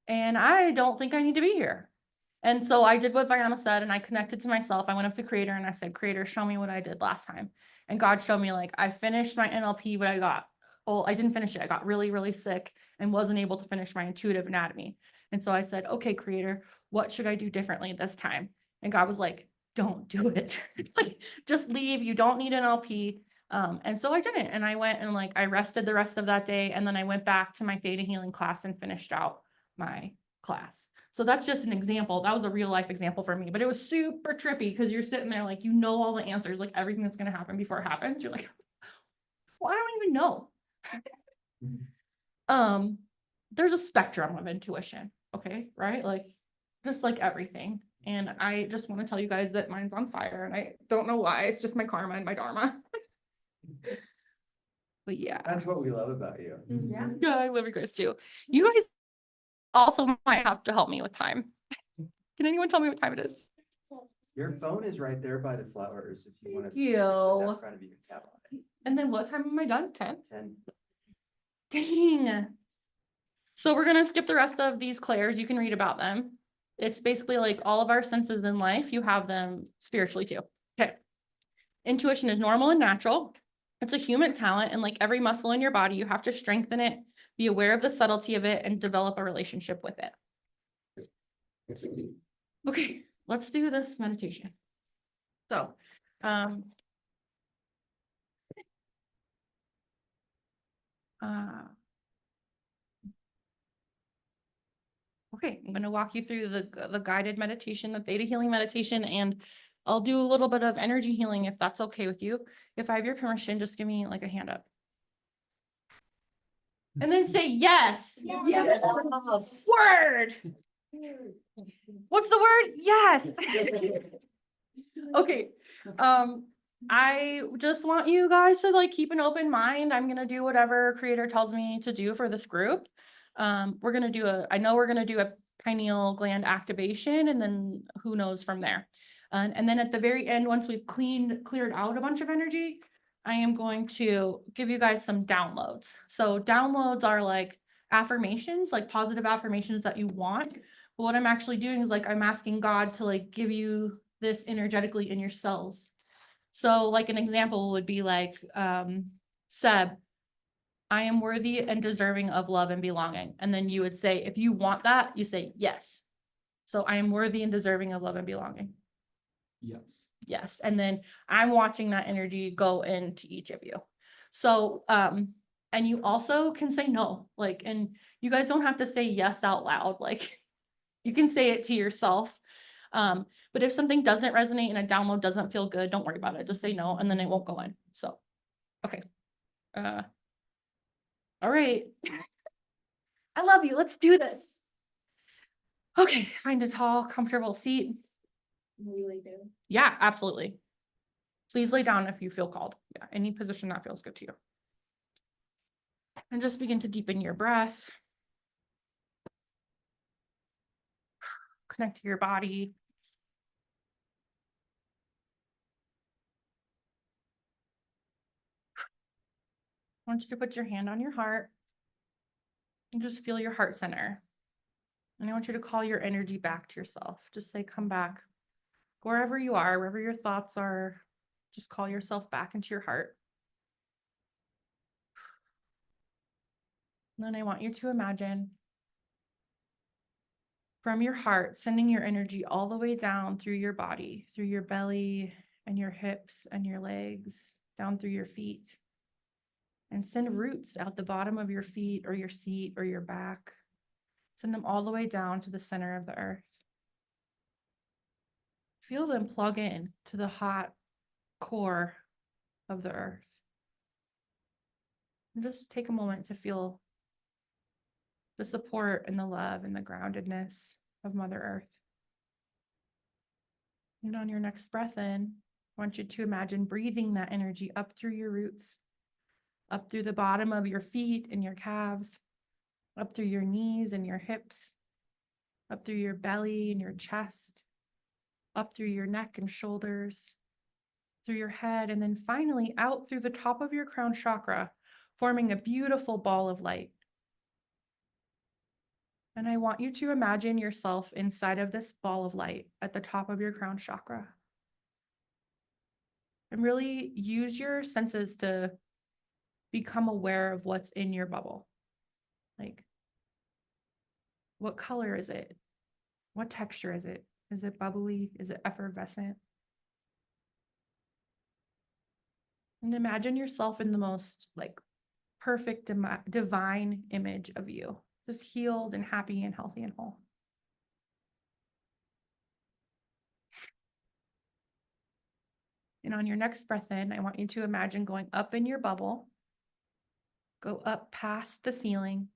Speaker 2: and I don't think I need to be here. And so I did what Vianna said, and I connected to myself. I went up to Creator and I said, Creator, show me what I did last time. And God showed me, like, I finished my NLP, but I didn't finish it. I got really, really sick and wasn't able to finish my intuitive anatomy. And so I said, okay, Creator, what should I do differently this time? And God was like, don't do it. Like, just leave. You don't need NLP. And so I didn't. And I went and like, I rested the rest of that day. And then I went back to my theta healing class and finished out my class. So that's just an example. That was a real life example for me, but it was super trippy because you're sitting there like, you know, all the answers, like everything that's going to happen before it happens. You're like, well, I don't even know. There's a spectrum of intuition. Okay. Right. Like just like everything. And I just want to tell you guys that mine's on fire, and I don't know why. It's just my karma and my dharma. But yeah.
Speaker 8: That's what we love about you.
Speaker 3: Yeah.
Speaker 2: Yeah, I love you guys too. You guys also might have to help me with time. Can anyone tell me what time it is?
Speaker 8: Your phone is right there by the flowers. If you want
Speaker 2: Thank
Speaker 8: to.
Speaker 2: you.
Speaker 8: In front of you, tap on it.
Speaker 2: And then what time am I done? 10?
Speaker 8: 10.
Speaker 2: Dang. So we're gonna skip the rest of these clairs. You can read about them. It's basically like all of our senses in life, you have them spiritually too. Okay. Intuition is normal and natural. It's a human talent, and like every muscle in your body, you have to strengthen it, be aware of the subtlety of it, and develop a relationship with it. Okay, let's do this meditation. So, okay, I'm going to walk you through the guided meditation, the theta healing meditation, and I'll do a little bit of energy healing if that's okay with you. If I have your permission, just give me like a hand up. And then say yes.
Speaker 3: Yes.
Speaker 2: Word. What's the word? Yes. Okay. I just want you guys to like keep an open mind. I'm gonna do whatever Creator tells me to do for this group. We're gonna do I know we're gonna do a pineal gland activation, and then who knows from there. And then at the very end, once we've cleared out a bunch of energy, I am going to give you guys some downloads. So downloads are like affirmations, like positive affirmations that you want. But what I'm actually doing is like, I'm asking God to like give you this energetically in your cells. So like an example would be like, Seb, I am worthy and deserving of love and belonging. And then you would say, if you want that, you say yes. So I am worthy and deserving of love and belonging.
Speaker 4: Yes.
Speaker 2: Yes. And then I'm watching that energy go into each of you. So, and you also can say no, like, and you guys don't have to say yes out loud. Like you can say it to yourself. But if something doesn't resonate and a download doesn't feel good, don't worry about it. Just say no, and then it won't go in. So, okay. All right. I love you. Let's do this. Okay. Find a tall, comfortable seat.
Speaker 3: We lay down.
Speaker 2: Yeah, absolutely. Please lay down if you feel called. Yeah, any position that feels good to you. And just begin to deepen your breath. Connect to your body. I want you to put your hand on your heart and just feel your heart center. And I want you to call your energy back to yourself. Just say, come back. Wherever you are, wherever your thoughts are, just call yourself back into your heart. And then I want you to imagine from your heart, sending your energy all the way down through your body, through your belly and your hips and your legs, down through your feet. And send roots out the bottom of your feet or your seat or your back. Send them all the way down to the center of the earth. Feel them plug in to the hot core of the earth. And just take a moment to feel the support and the love and the groundedness of Mother Earth. And on your next breath in, I want you to imagine breathing that energy up through your roots, up through the bottom of your feet and your calves, up through your knees and your hips, up through your belly and your chest, up through your neck and shoulders, through your head, and then finally out through the top of your crown chakra, forming a beautiful ball of light. And I want you to imagine yourself inside of this ball of light at the top of your crown chakra. And really use your senses to become aware of what's in your bubble. Like, what color is it? What texture is it? Is it bubbly? Is it effervescent? And imagine yourself in the most perfect divine image of you, just healed and happy and healthy and whole. And on your next breath in, I want you to imagine going up in your bubble, go up past the ceiling,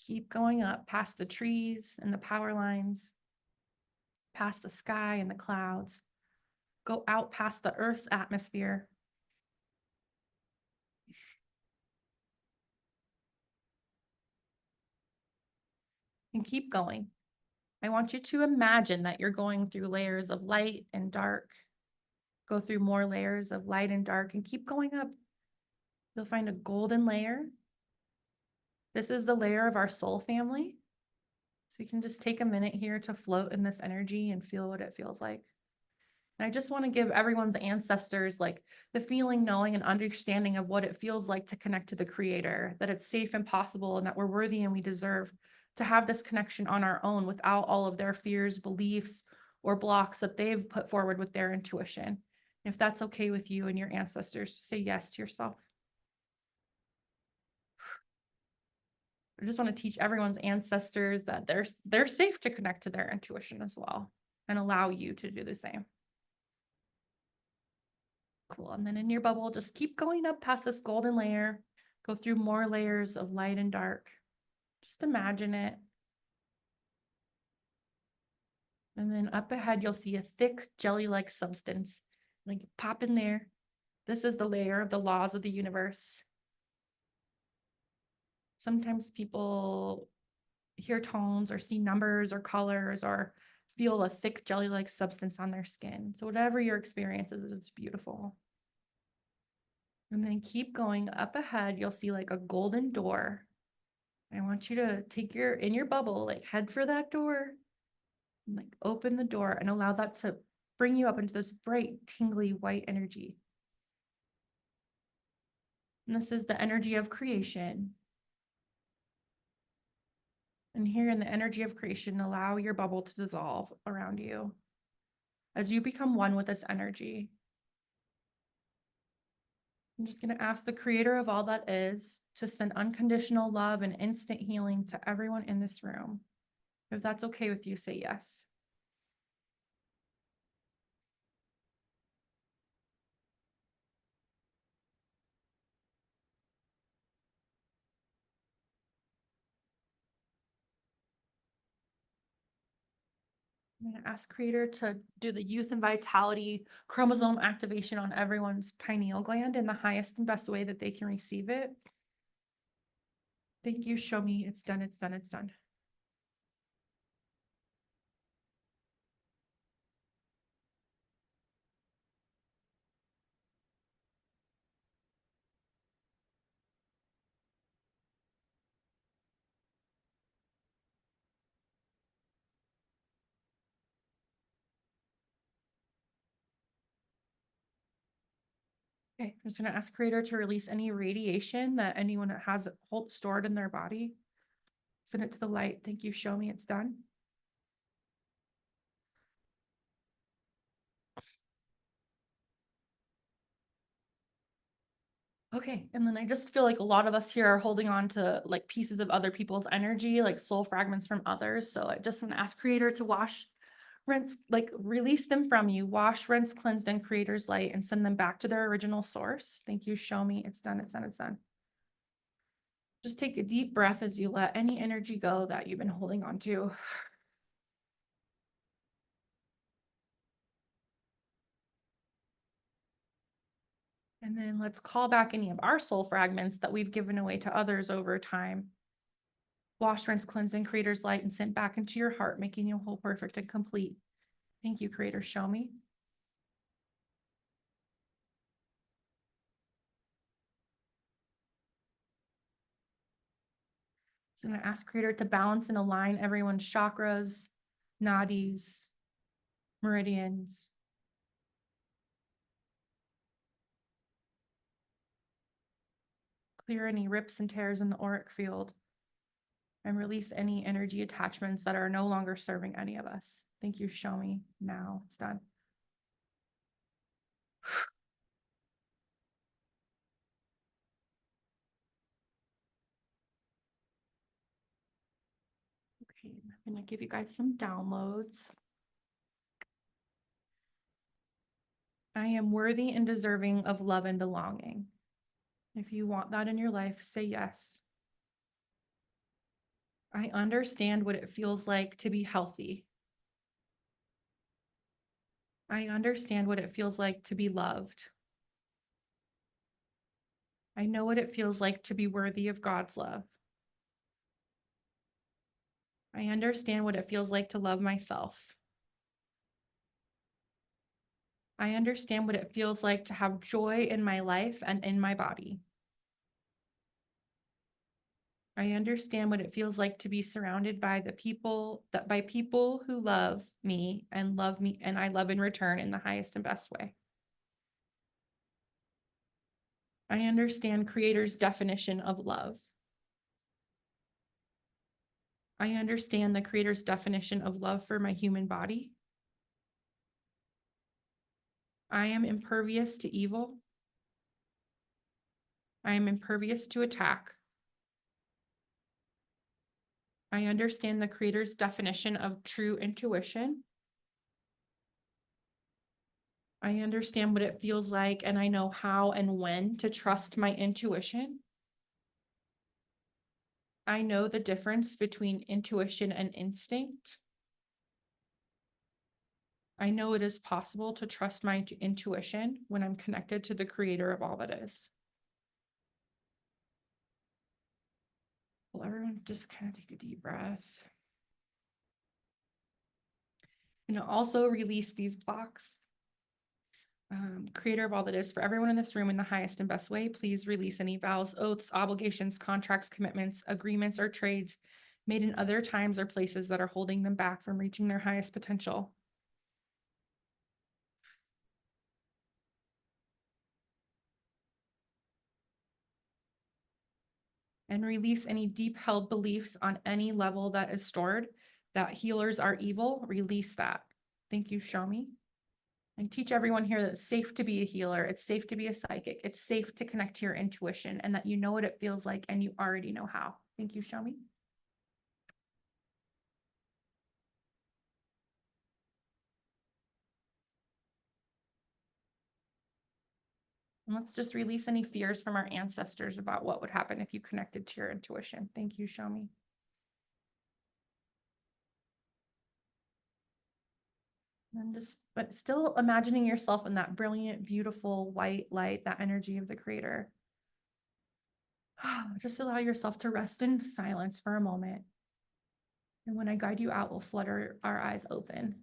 Speaker 2: keep going up past the trees and the power lines, past the sky and the clouds, go out past the Earth's atmosphere, and keep going. I want you to imagine that you're going through layers of light and dark. Go through more layers of light and dark and keep going up. You'll find a golden layer. This is the layer of our soul family. So you can just take a minute here to float in this energy and feel what it feels like. And I just want to give everyone's ancestors the feeling, knowing, and understanding of what it feels like to connect to the Creator, that it's safe and possible, and that we're worthy and we deserve to have this connection on our own without all of their fears, beliefs, or blocks that they've put forward with their intuition. If that's okay with you and your ancestors, say yes to yourself. I just want to teach everyone's ancestors that they're safe to connect to their intuition as well and allow you to do the same. Cool. And then in your bubble, just keep going up past this golden layer, go through more layers of light and dark. Just imagine it. And then up ahead, you'll see a thick jelly-like substance. Pop in there. This is the layer of the laws of the universe. Sometimes people hear tones or see numbers or colors or feel a thick jelly-like substance on their skin. So whatever your experience is, it's beautiful. And then keep going up ahead. You'll see a golden door. I want you to take in your bubble, head for that door, and open the door and allow that to bring you up into this bright, tingly white energy. And this is the energy of creation. And here in the energy of creation, allow your bubble to dissolve around you as you become one with this energy. I'm just going to ask the Creator of all that is to send unconditional love and instant healing to everyone in this room. If that's okay with you, say yes. I'm going to ask Creator to do the youth and vitality chromosome activation on everyone's pineal gland in the highest and best way that they can receive it. Thank you. Show me. It's done. It's done. It's done. Okay, I'm just gonna ask Creator to release any radiation that anyone has stored in their body. Send it to the light. Thank you. Show me it's done. Okay, and then I just feel like a lot of us here are holding on to like pieces of other people's energy, like soul fragments from others. So I just want to ask Creator to wash, rinse, like release them from you, wash, rinse, cleanse, and Creator's light and send them back to their original source. Thank you. Show me it's done, it's done, it's done. Just take a deep breath as you let any energy go that you've been holding on to. And then let's call back any of our soul fragments that we've given away to others over time. Wash, rinse, cleanse in Creator's light and sent back into your heart, making you whole, perfect, and complete. Thank you, Creator. Show me. So I'm going to ask Creator to balance and align everyone's chakras, nadis, meridians. Clear any rips and tears in the auric field. And release any energy attachments that are no longer serving any of us. Thank you. Show me now. It's done. Okay, I'm going to give you guys some downloads. I am worthy and deserving of love and belonging. If you want that in your life, say yes. I understand what it feels like to be healthy. I understand what it feels like to be loved. I know what it feels like to be worthy of God's love. I understand what it feels like to love myself. I understand what it feels like to have joy in my life and in my body. I understand what it feels like to be surrounded by people who love me and I love in return in the highest and best way. I understand Creator's definition of love. I understand the Creator's definition of love for my human body. I am impervious to evil. I am impervious to attack. I understand the Creator's definition of true intuition. I understand what it feels like, and I know how and when to trust my intuition. I know the difference between intuition and instinct. I know it is possible to trust my intuition when I'm connected to the Creator of all that is. Well, everyone just kind of take a deep breath. And also release these blocks. Creator of all that is, for everyone in this room in the highest and best way, please release any vows, oaths, obligations, contracts, commitments, agreements, or trades made in other times or places that are holding them back from reaching their highest potential. And release any deep held beliefs on any level that is stored, that healers are evil, release that. Thank you, show me. And teach everyone here that it's safe to be a healer, it's safe to be a psychic, it's safe to connect to your intuition, and that you know what it feels like and you already know how. Thank you, show me. And let's just release any fears from our ancestors about what would happen if you connected to your intuition. Thank you, show me. And but still imagining yourself in that brilliant, beautiful white light, that energy of the Creator. Just allow yourself to rest in silence for a moment. And when I guide you out, we'll flutter our eyes open.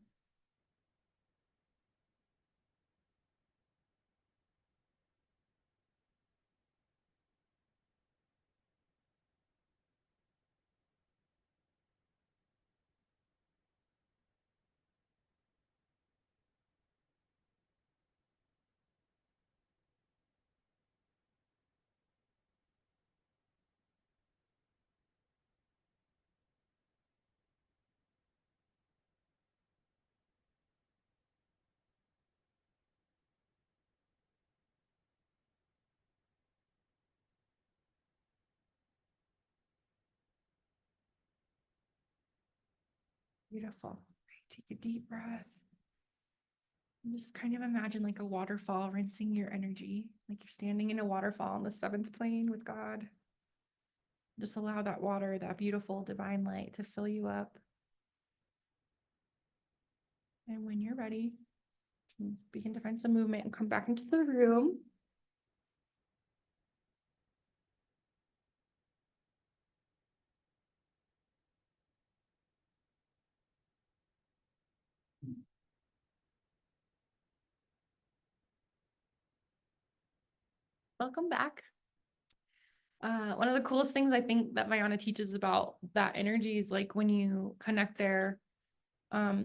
Speaker 2: Beautiful. Take a deep breath. And just kind of imagine like a waterfall rinsing your energy, like you're standing in a waterfall on the seventh plane with God. Just allow that water, that beautiful divine light to fill you up. And when you're ready, you can begin to find some movement and come back into the room. Welcome back. One of the coolest things I think that Mayana teaches about that energy is like when you connect there,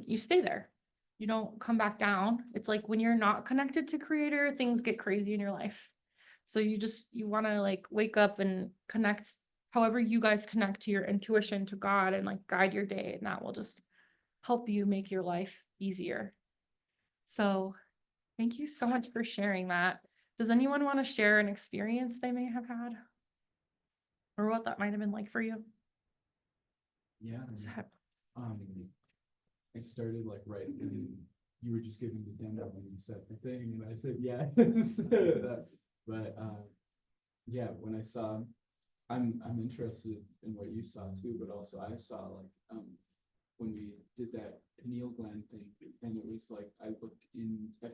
Speaker 2: you stay there. You don't come back down. It's like when you're not connected to creator, things get crazy in your life. So you want to like wake up and connect however you guys connect to your intuition, to God, and like guide your day. And that will just help you make your life easier. So thank you so much for sharing that. Does anyone want to share an experience they may have had? Or what that might have been like for you?
Speaker 4: Yeah.
Speaker 2: Seb.
Speaker 4: It started like right when you were just giving the demo when you said the thing, and I said, yeah. But yeah, when I saw, I'm interested in what you saw too, but also I saw like, when we did that pineal gland thing, and it was like, I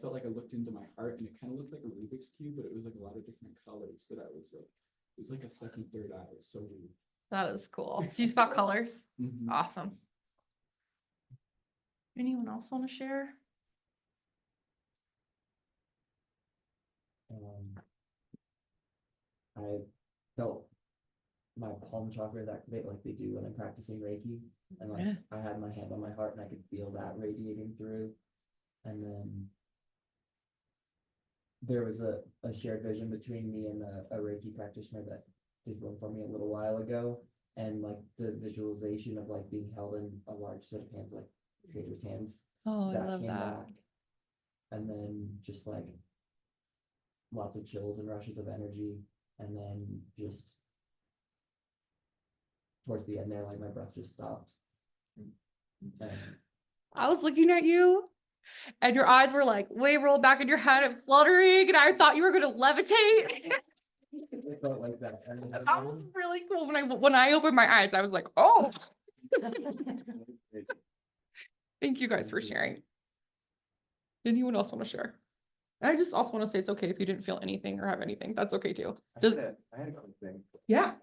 Speaker 4: felt like I looked into my heart, and it kind of looked like a Rubik's Cube, but it was like a lot of different colors that I was like, it was like a second, third eye. It was so weird.
Speaker 2: That is cool. So you saw colors?
Speaker 4: Mhm.
Speaker 2: Awesome. Anyone else want to share?
Speaker 1: I felt my palm chakras activate like they do when I'm practicing Reiki. And like
Speaker 2: Yeah.
Speaker 1: I had my hand on my heart and I could feel that radiating through. And then there was a shared vision between me and a Reiki practitioner that did one for me a little while ago. And like the visualization of like being held in a large set of hands, like creator's hands,
Speaker 2: Oh, I
Speaker 1: that
Speaker 2: love
Speaker 1: came
Speaker 2: that.
Speaker 1: back. And then just like lots of chills and rushes of energy. And then just towards the end there, like my breath just stopped. And
Speaker 2: I was looking at you and your eyes were like way rolled back in your head and fluttering, and I thought you were gonna levitate.
Speaker 1: it felt like that. And
Speaker 2: That was really cool. When I opened my eyes, I was like, oh. Thank you guys for sharing. Anyone else want to share? And I just also want to say it's okay if you didn't feel anything or have anything. That's okay too. Just
Speaker 8: I had a quick thing.
Speaker 2: yeah.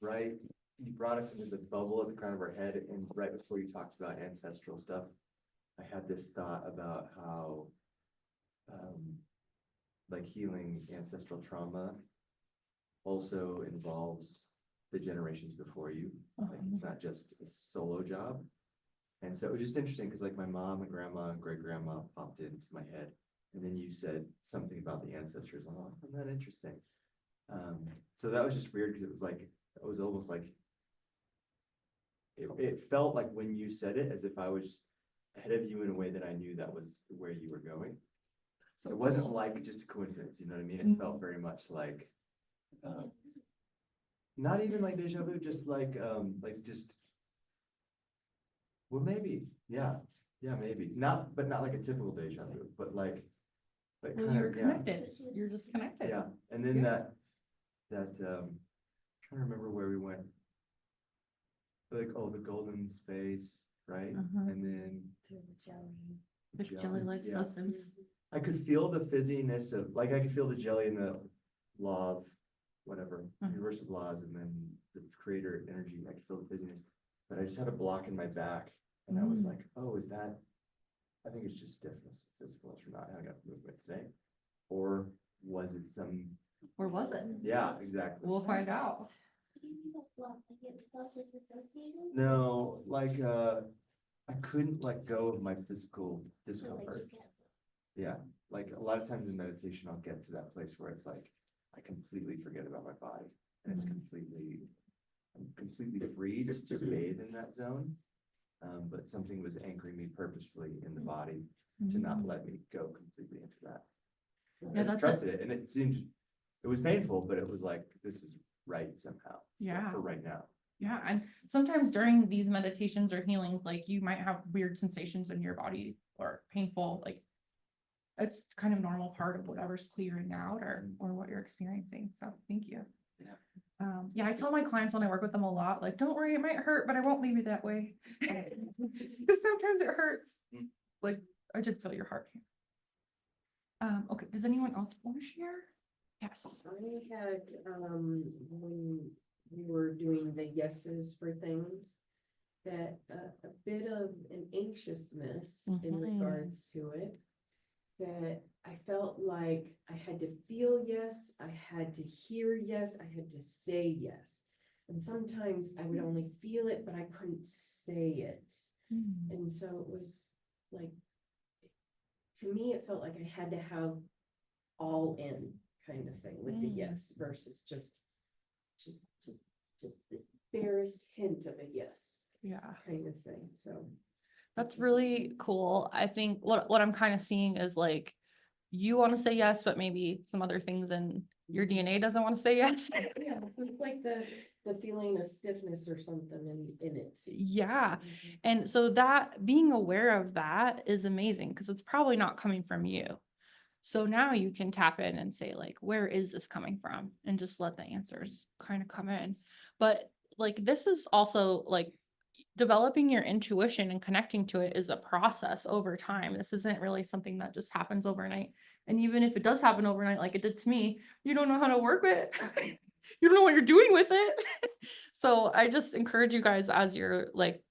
Speaker 8: Right, you brought us into the bubble at the crown of our head, and right before you talked about ancestral stuff, I had this thought about how, like healing ancestral trauma also involves the generations before you. Like it's not just a solo job. And so it was just interesting because like my mom and grandma and great grandma popped into my head. And then you said something about the ancestors. Oh, isn't that interesting? So that was just weird because it was almost like, it felt like when you said it as if I was ahead of you in a way that I knew that was where you were going. So it wasn't like just a coincidence, you know what I mean? It felt very much like, not even like deja vu, just like just, well, maybe, yeah, maybe but not like a typical deja vu, but like
Speaker 2: Well,
Speaker 8: kind
Speaker 2: you're
Speaker 8: of,
Speaker 2: connected. You're just connected.
Speaker 8: yeah. And then
Speaker 2: Yeah.
Speaker 8: trying to remember where we went. Like, oh, the golden space, right? And then
Speaker 2: The jelly-like
Speaker 8: yeah.
Speaker 2: substance.
Speaker 8: I could feel the fizziness of, like, I could feel the jelly and the law of whatever, universe of laws, and then the creator energy. I could feel the fizziness, but I just had a block in my back, and I was like, oh, is that? I think it's just stiffness, physical. You're not having enough movement today, or was it some?
Speaker 2: Or was it?
Speaker 8: Yeah, exactly.
Speaker 2: We'll find out.
Speaker 8: No, like I couldn't let go of my physical discomfort. Yeah, like a lot of times in meditation, I'll get to that place where it's like I completely forget about my body, and it's I'm completely free to just bathe in that zone. But something was anchoring me purposefully in the body to not let me go completely into that.
Speaker 2: Yeah,
Speaker 8: I just trusted it, and it was painful, but it was like, this is right somehow.
Speaker 2: Yeah.
Speaker 8: For right now.
Speaker 2: Yeah, and sometimes during these meditations or healings, like you might have weird sensations in your body or painful, like it's kind of normal part of whatever's clearing out or what you're experiencing. So thank you. Yeah, I tell my clients when I work with them a lot, like, don't worry, it might hurt, but I won't leave you that way. Because sometimes it hurts. Like, I just feel your heart. Okay, does anyone else want to share? Yes.
Speaker 3: I had, when we were doing the yeses for things, that a bit of an anxiousness in
Speaker 2: Mhm.
Speaker 3: regards to it. That I felt like I had to feel yes, I had to hear yes, I had to say yes. And sometimes I would only feel it, but I couldn't say it. And so it was like, to me, it felt like I had to have all in kind of thing with the yes versus just the barest hint of a yes
Speaker 2: Yeah.
Speaker 3: kind of thing, so.
Speaker 2: That's really cool. I think what I'm kind of seeing is like you want to say yes, but maybe some other things in your DNA doesn't want to say yes.
Speaker 3: Yeah, it's like the feeling of stiffness or something in it.
Speaker 2: Yeah. And so that being aware of that is amazing because it's probably not coming from you. So now you can tap in and say, like, where is this coming from? And just let the answers kind of come in. But like, this is also like developing your intuition and connecting to it is a process over time. This isn't really something that just happens overnight. And even if it does happen overnight, like it did to me, you don't know how to work with it. You don't know what you're doing with it. So I just encourage you guys as you're like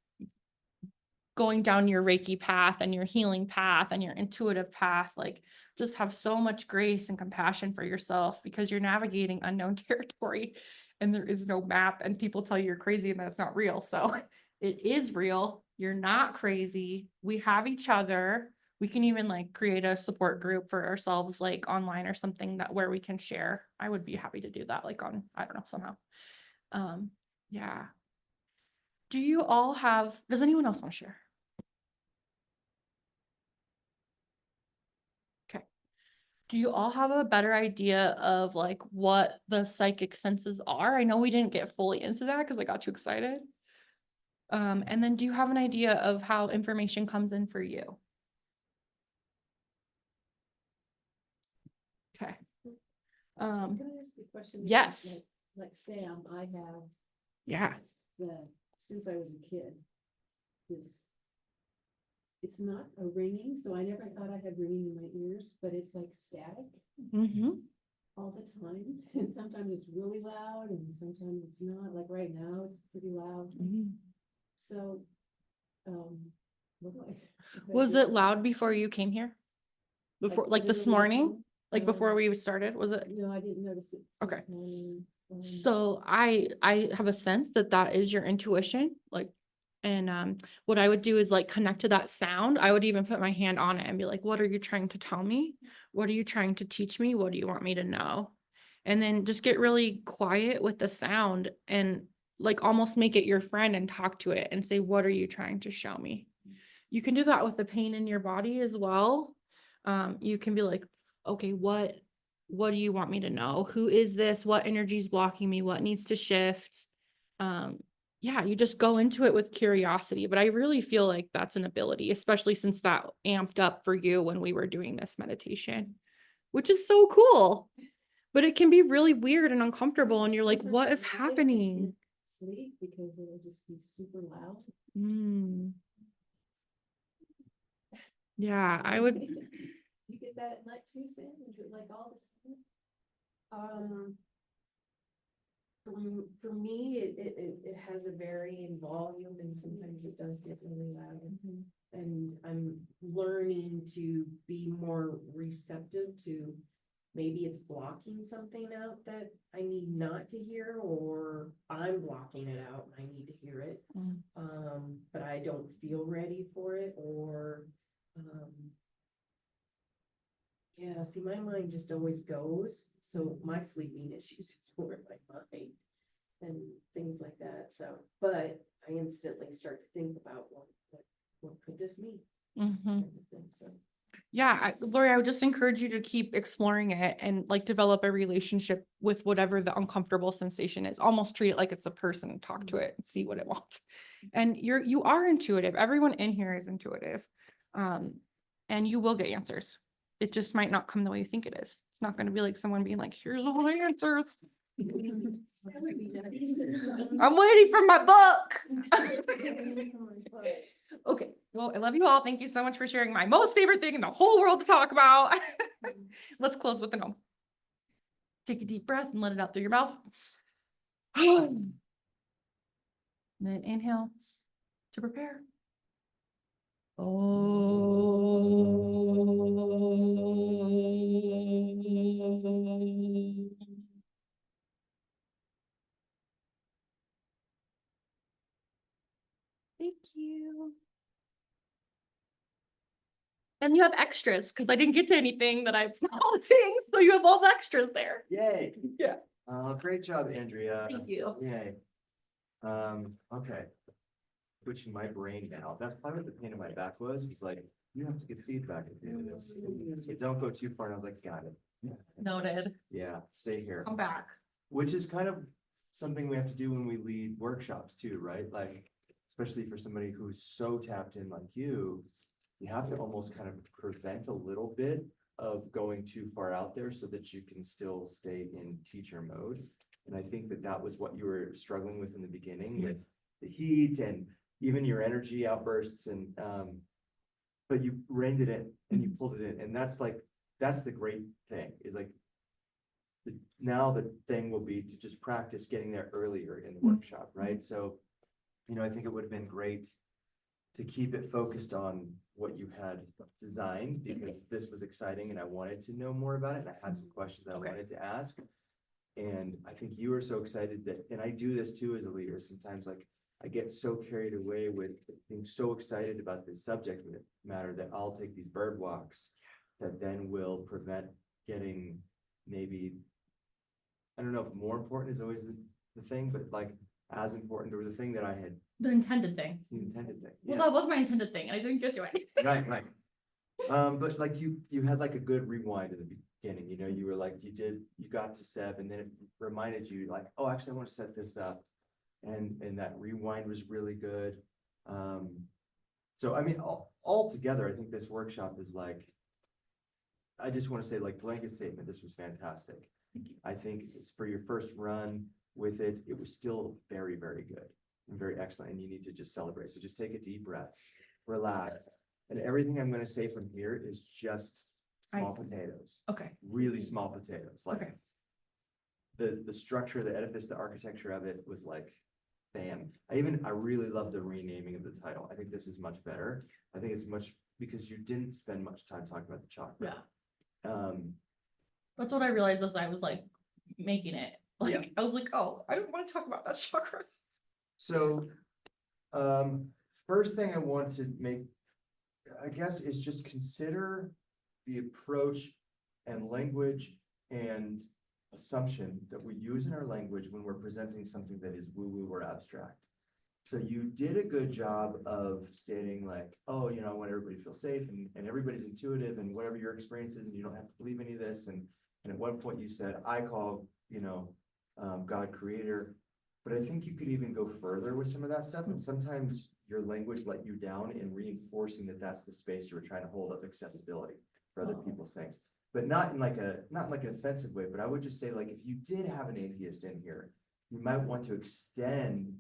Speaker 2: going down your Reiki path and your healing path and your intuitive path, like just have so much grace and compassion for yourself because you're navigating unknown territory and there is no map and people tell you you're crazy and that's not real. So it is real. You're not crazy. We have each other. We can even like create a support group for ourselves, like online or something that where we can share. I would be happy to do that, like on, I don't know, somehow. Yeah. Do you all have, does anyone else want to share? Okay. Do you all have a better idea of like what the psychic senses are? I know we didn't get fully into that because I got too excited. And then do you have an idea of how information comes in for you? Okay.
Speaker 9: Can I ask you a question? Because,
Speaker 2: Yes.
Speaker 9: Like Sam, I have
Speaker 2: Yeah.
Speaker 9: since I was a kid, it's not a ringing, so I never thought I had ringing in my ears, but it's like static
Speaker 2: Mm-hmm.
Speaker 9: all the time. And sometimes it's really loud and sometimes it's not, like right now, it's pretty loud. So, what do I?
Speaker 2: Was it loud before you came here? Before, like this morning? Like before we started, was it?
Speaker 9: No, I didn't notice it.
Speaker 2: Okay.
Speaker 9: this morning.
Speaker 2: So I have a sense that that is your intuition, like, and what I would do is like connect to that sound. I would even put my hand on it and be like, what are you trying to tell me? What are you trying to teach me? What do you want me to know? And then just get really quiet with the sound and like almost make it your friend and talk to it and say, what are you trying to show me? You can do that with the pain in your body as well. You can be like, okay, what do you want me to know? Who is this? What energy is blocking me? What needs to shift? Yeah, you just go into it with curiosity, but I really feel like that's an ability, especially since that amped up for you when we were doing this meditation, which is so cool. But it can be really weird and uncomfortable, and you're like, what is
Speaker 9: Sometimes I
Speaker 2: happening?
Speaker 9: can't sleep because it'll just be super loud.
Speaker 2: Yeah, I would.
Speaker 9: You get that at night too, Sam? Is it like all the time?
Speaker 3: For me, it has a varying volume and sometimes it does get really loud. And I'm learning to be more receptive to maybe it's blocking something out that I need not to hear, or I'm blocking it out and I need to hear it. But I don't feel ready for it, or yeah, see, my mind just always goes. So my sleeping issues, it's more like mine and things like that. So, but I instantly start to think about what could this mean?
Speaker 2: Mm-hmm.
Speaker 3: Kind of thing, so.
Speaker 2: Yeah, Lori, I would just encourage you to keep exploring it and like develop a relationship with whatever the uncomfortable sensation is. Almost treat it like it's a person and talk to it and see what it wants. And you are intuitive. Everyone in here is intuitive. And you will get answers. It just might not come the way you think it is. It's not going to be like someone being like, here's all the answers. I'm waiting for my book. Okay, well, I love you all. Thank you so much for sharing my most favorite thing in the whole world to talk about. Let's close with an om. Take a deep breath and let it out through your mouth. And then inhale to prepare. Oh. Thank you. And you have extras because I didn't get to anything that I things, so you have all the extras there.
Speaker 8: Yay.
Speaker 2: Yeah.
Speaker 8: Great job, Andrea.
Speaker 2: Thank you.
Speaker 8: Yay. Okay. Switching my brain now. That's probably what the pain in my back was like, you have to give feedback at the end of this. So don't go too far. And I was like, got it.
Speaker 2: Noted.
Speaker 8: Yeah, stay here.
Speaker 2: Come back.
Speaker 8: Which is kind of something we have to do when we lead workshops too, right? Like, especially for somebody who's so tapped in like you have to almost kind of prevent a little bit of going too far out there so that you can still stay in teacher mode. And I think that that was what you were struggling with in the beginning with the heat and even your energy outbursts and, but you reined it in and you pulled it in. And that's the great thing is like, now the thing will be to just practice getting there earlier in the workshop, right? So, I think it would have been great to keep it focused on what you had designed because this was exciting and I wanted to know more about it. And I had some questions I wanted to ask. And I think you were so excited that, and I do this too as a leader. Sometimes like I get so carried away with being so excited about this subject matter that I'll take these bird walks that then will prevent getting maybe, I don't know if more important is always the thing, but like as important or the thing that I had.
Speaker 2: The intended thing.
Speaker 8: The intended thing.
Speaker 2: Well,
Speaker 8: Yeah.
Speaker 2: that was my intended thing. And I didn't get to it.
Speaker 8: Right. But like you had like a good rewind in the beginning, you were like, you got to Seb and then it reminded you like, oh, actually I want to set this up. And that rewind was really good. So I mean, all together, I think this workshop is like, I just want to say like blanket statement, this was fantastic. I think it's for your first run with it. It was still very, very good and very excellent. And you need to just celebrate. So just take a deep breath, relax. And everything I'm going to say from here is just small potatoes,
Speaker 2: Okay.
Speaker 8: really small potatoes. Like
Speaker 2: Okay.
Speaker 8: the structure, the edifice, the architecture of it was like, bam. I really love the renaming of the title. I think this is much better. I think it's much because you didn't spend much time talking about the chakra.
Speaker 2: Yeah. That's what I realized as I was like making it. Like
Speaker 8: Yeah.
Speaker 2: I was like, oh, I don't want to talk about that chakra.
Speaker 8: So, first thing I want to make, I guess, is just consider the approach and language and assumption that we use in our language when we're presenting something that is woo-woo or abstract. So you did a good job of stating like, oh, I want everybody to feel safe and everybody's intuitive and whatever your experience is and you don't have to believe any of this. And at one point you said, I call, God creator. But I think you could even go further with some of that stuff. And sometimes your language let you down in reinforcing that that's the space you were trying to hold of accessibility for other people's things. But not in like an offensive way, but I would just say like, if you did have an atheist in here, you might want to extend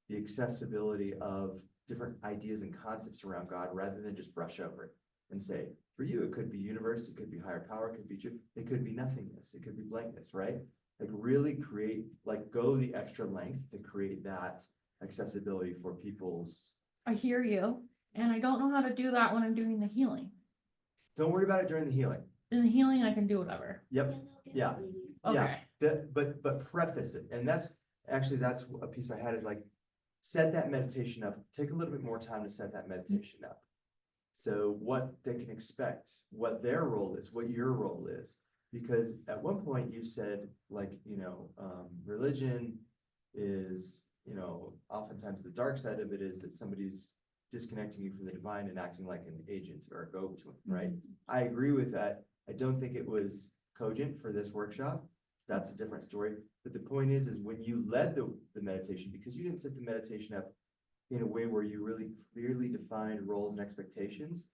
Speaker 8: the accessibility of different ideas and concepts around God rather than just brush over it and say, for you, it could be universe, it could be higher power, it could be nothingness, it could be blankness, right? Like really create, like go the extra length to create that accessibility for people's.
Speaker 2: I hear you. And I don't know how to do that when I'm doing the healing.
Speaker 8: Don't worry about it during the healing.
Speaker 2: In the healing, I can do whatever.
Speaker 8: Yep. Yeah.
Speaker 2: Okay.
Speaker 8: Yeah. But preface it. And that's a piece I had is like, set that meditation up, take a little bit more time to set that meditation up. So what they can expect, what their role is, what your role is. Because at one point you said like, religion is, oftentimes the dark side of it is that somebody's disconnecting you from the divine and acting like an agent or a go-between, right? I agree with that. I don't think it was cogent for this workshop. That's a different story. But the point is when you led the meditation, because you didn't set the meditation up in a way where you really clearly defined roles and expectations,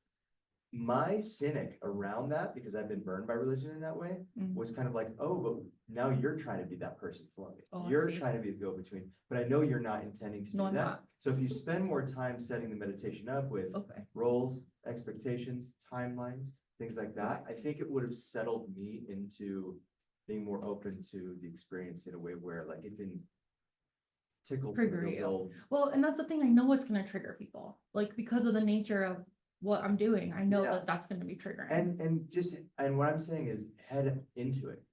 Speaker 8: my cynic around that, because I've been burned by religion in that way, was kind of like, oh, but now you're trying to be that person for me.
Speaker 2: Oh, I
Speaker 8: You're
Speaker 2: see.
Speaker 8: trying to be the go-between, but I know you're not intending to
Speaker 2: No,
Speaker 8: do
Speaker 2: I'm
Speaker 8: that.
Speaker 2: not.
Speaker 8: So if you spend more time setting the meditation up with
Speaker 2: Okay.
Speaker 8: roles, expectations, timelines, things like that, I think it would have settled me into being more open to the experience in a way where like it didn't tickle some of
Speaker 2: Trigger
Speaker 8: those
Speaker 2: you.
Speaker 8: old.
Speaker 2: Well, and that's the thing, I know it's gonna trigger people, like, because of the nature of what I'm doing, I know
Speaker 8: Yeah.
Speaker 2: that that's gonna be triggering.
Speaker 8: And what I'm saying is head into it.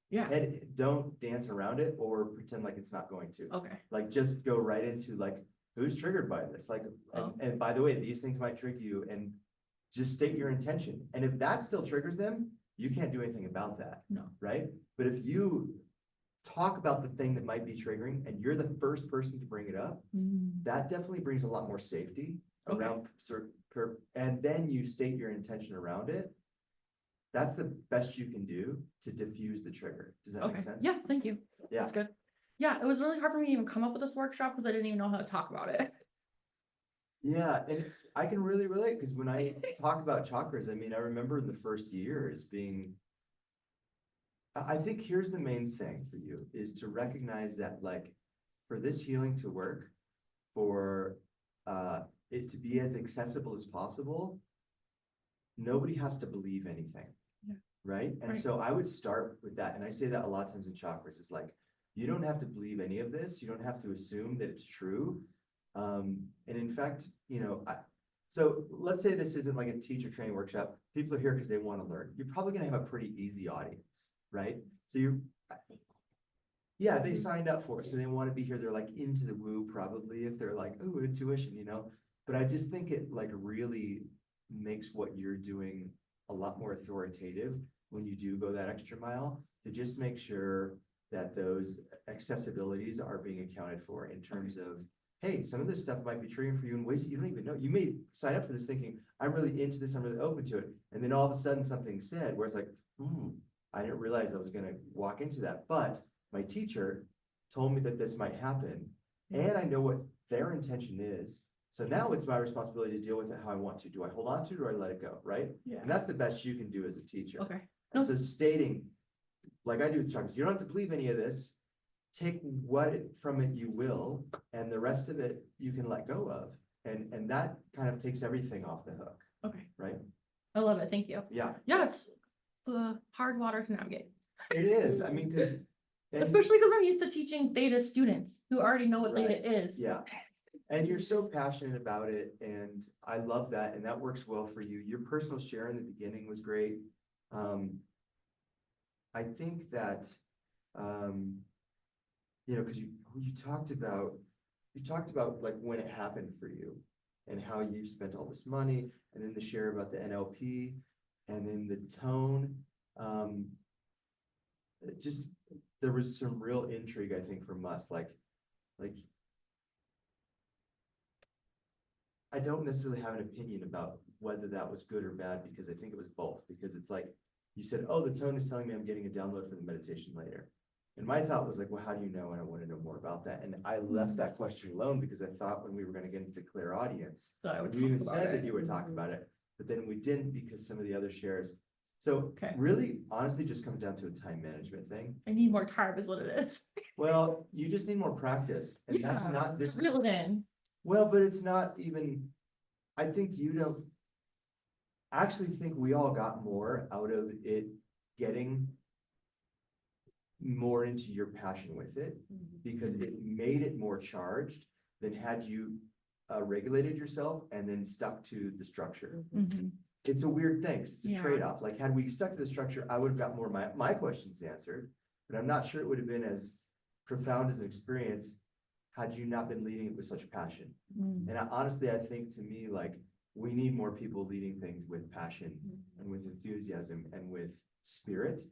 Speaker 2: Yeah,
Speaker 8: Don't dance around it or pretend like it's not going to.
Speaker 2: okay,
Speaker 8: Like, just go right into like, who's triggered by this? Like,
Speaker 2: Oh.
Speaker 8: and by the way, these things might trigger you, and just state your intention. And if that still triggers them, you can't do anything about that,
Speaker 2: no,
Speaker 8: right? But if you talk about the thing that might be triggering and you're the first person to bring it up, that definitely brings a lot more safety
Speaker 2: Okay.
Speaker 8: around and then you state your intention around it. That's the best you can do to diffuse the trigger. Does that
Speaker 2: okay,
Speaker 8: make sense?
Speaker 2: yeah, thank you.
Speaker 8: Yeah.
Speaker 2: That's good. Yeah, it was really hard for me to even come up with this workshop, because I didn't even know how to talk about it.
Speaker 8: Yeah, and I can really relate, because when I talk about chakras, I mean, I remember the first year as being. I think here's the main thing for you is to recognize that, like, for this healing to work, for it to be as accessible as possible, nobody has to believe anything.
Speaker 2: Yeah.
Speaker 8: Right? And
Speaker 2: Right.
Speaker 8: so I would start with that. And I say that a lot of times in chakras. It's like, you don't have to believe any of this. You don't have to assume that it's true. And in fact, so let's say this isn't like a teacher training workshop. People are here because they want to learn. You're probably going to have a pretty easy audience, right? So yeah, they signed up for it, so they want to be here. They're like into the woo, probably, if they're like, oh, intuition, But I just think it like really makes what you're doing a lot more authoritative when you do go that extra mile, to just make sure that those accessibilities are being accounted for in terms of, hey, some of this stuff might be triggering for you in ways that you don't even know. You may sign up for this thinking, I'm really into this, I'm really open to it. And then all of a sudden something's said where it's like, ooh, I didn't realize I was gonna walk into that. But my teacher told me that this might happen, and I know what their intention is. So now it's my responsibility to deal with it how I want to. Do I hold on to it, or do I let it go, right?
Speaker 2: Yeah.
Speaker 8: And that's the best you can do as a teacher.
Speaker 2: Okay,
Speaker 8: And so stating, like I do with chakras, you don't have to believe any of this. Take from it you will, and the rest of it you can let go of. And that kind of takes everything off the hook,
Speaker 2: okay,
Speaker 8: right?
Speaker 2: I love it, thank you.
Speaker 8: Yeah,
Speaker 2: Yeah, it's hard water to navigate,
Speaker 8: it is. I mean, because.
Speaker 2: especially because I'm used to teaching theta students who already know what
Speaker 8: Right.
Speaker 2: theta is.
Speaker 8: Yeah, and you're so passionate about it, and I love that, and that works well for you. Your personal share in the beginning was great. I think that, because you talked about like when it happened for you and how you spent all this money, and then the share about the NLP, and then the tone. There was some real intrigue, I think, from us, like I don't necessarily have an opinion about whether that was good or bad, because I think it was both, because it's like, you said, oh, the tone is telling me I'm getting a download for the meditation later. And my thought was like, well, how do you know? And I want to know more about that. And I left that question alone, because I thought when we were going to get into clear audience,
Speaker 2: So I would
Speaker 8: we even
Speaker 2: talk about
Speaker 8: said that
Speaker 2: it.
Speaker 8: you would talk about it, but then we didn't, because some of the other shares. So
Speaker 2: Okay.
Speaker 8: really, honestly, just comes down to a time management thing.
Speaker 2: I need more time is what it is.
Speaker 8: Well, you just need more practice, and that's
Speaker 2: Yeah,
Speaker 8: not this.
Speaker 2: Reel it in.
Speaker 8: Well, but it's not even, I think you don't. I actually think we all got more out of it, getting more into your passion with it, because it made it more charged than had you regulated yourself and then stuck to the structure.
Speaker 2: Mhm.
Speaker 8: It's a weird thing. 'Cause it's a
Speaker 2: Yeah.
Speaker 8: trade-off. Like, had we stuck to the structure, I would have got more of my questions answered, but I'm not sure it would have been as profound as an experience had you not been leading it with such passion.
Speaker 2: Mm.
Speaker 8: And honestly, I think, to me, like, we need more people leading things with passion and with enthusiasm and with spirit.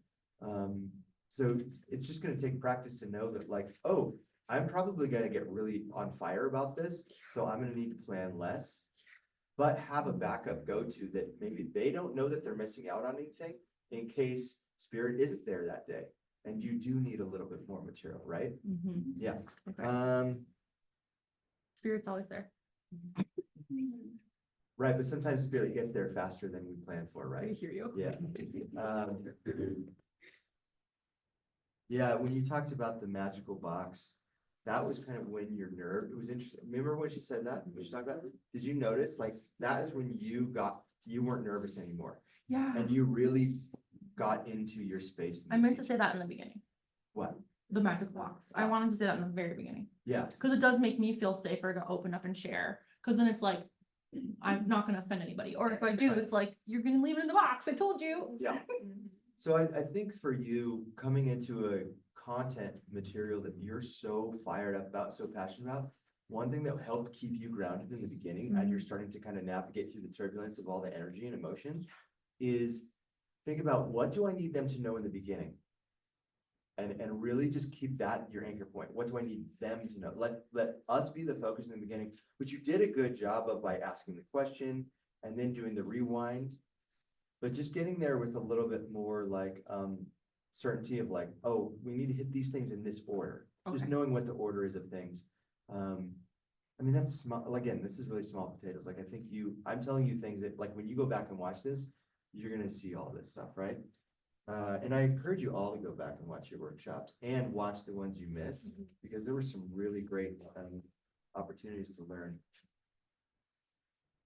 Speaker 8: So it's just gonna take practice to know that, like, oh, I'm probably gonna get really on fire about this, so I'm gonna need to plan less. but have a backup go-to that maybe they don't know that they're missing out on anything in case spirit isn't there that day. And you do need a little bit more material, right? Yeah.
Speaker 2: Okay. Spirit's always there.
Speaker 8: Right, but sometimes spirit gets there faster than we plan for,
Speaker 2: I
Speaker 8: right?
Speaker 2: hear you.
Speaker 8: Yeah. Yeah, when you talked about the magical box, that was kind of when your nerve, it was interesting. Remember when she said that, when she talked about, did you notice, like, that is when you weren't nervous anymore.
Speaker 2: Yeah.
Speaker 8: And you really got into your space. in
Speaker 2: I
Speaker 8: the
Speaker 2: meant to say
Speaker 8: teaching.
Speaker 2: that in the beginning,
Speaker 8: What?
Speaker 2: the magic box. I wanted to say that in the very beginning.
Speaker 8: Yeah,
Speaker 2: Cause it does make me feel safer to open up and share. Cause then it's like, I'm not gonna offend anybody. Or if I do, it's like, you're gonna leave it in the box. I told you.
Speaker 8: yeah. So I think for you, coming into a content material that you're so fired up about, so passionate about, one thing that helped keep you grounded in the beginning, as you're starting to kind of navigate through the turbulence of all the energy and emotion, is think about, what do I need them to know in the beginning? And really just keep that your anchor point. What do I need them to know? Let us be the focus in the beginning, which you did a good job of by asking the question and then doing the rewind. But just getting there with a little bit more like certainty of like, oh, we need to hit these things in this order. Just
Speaker 2: Okay.
Speaker 8: knowing what the order is of things. I mean, that's small. Again, this is really small potatoes. Like, I think I'm telling you things that, like, when you go back and watch this, you're gonna see all this stuff, right? And I encourage you all to go back and watch your workshops and watch the ones you missed, because there were some really great opportunities to learn.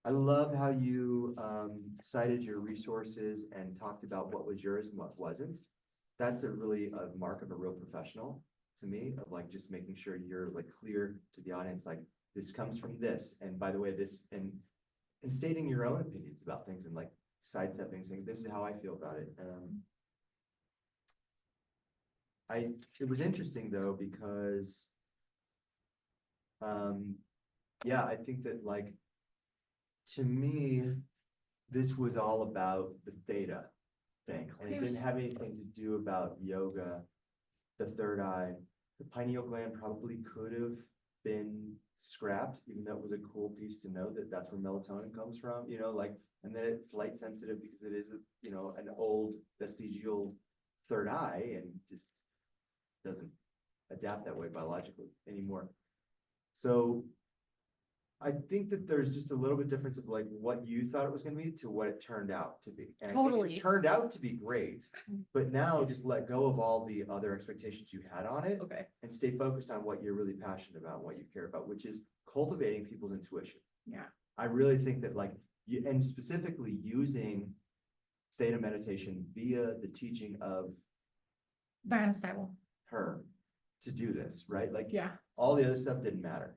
Speaker 8: I love how you cited your resources and talked about what was yours and what wasn't. That's really a mark of a real professional to me, of like just making sure you're like clear to the audience, like, this comes from this, and by the way, this, and stating your own opinions about things and like sidestepping, saying, this is how I feel about it. It was interesting though, because yeah, I think that, like, to me, this was all about the theta thing, and it didn't have anything to do about yoga, the third eye. The pineal gland probably could have been scrapped, even though it was a cool piece to know that that's where melatonin comes from, like, and then it's light sensitive because it is, an old vestigial third eye and just doesn't adapt that way biologically anymore. So I think that there's just a little bit difference of like what you thought it was going to be to what it turned out to be. And I think
Speaker 2: Totally.
Speaker 8: it turned out to be great, but now just let go of all the other expectations you had on it
Speaker 2: Okay.
Speaker 8: and stay focused on what you're really passionate about, what you care about, which is cultivating people's intuition.
Speaker 2: Yeah.
Speaker 8: I really think that, like, and specifically using theta meditation via the teaching of
Speaker 2: Diana Stable.
Speaker 8: her to do this, right? Like,
Speaker 2: Yeah.
Speaker 8: all the other stuff didn't matter.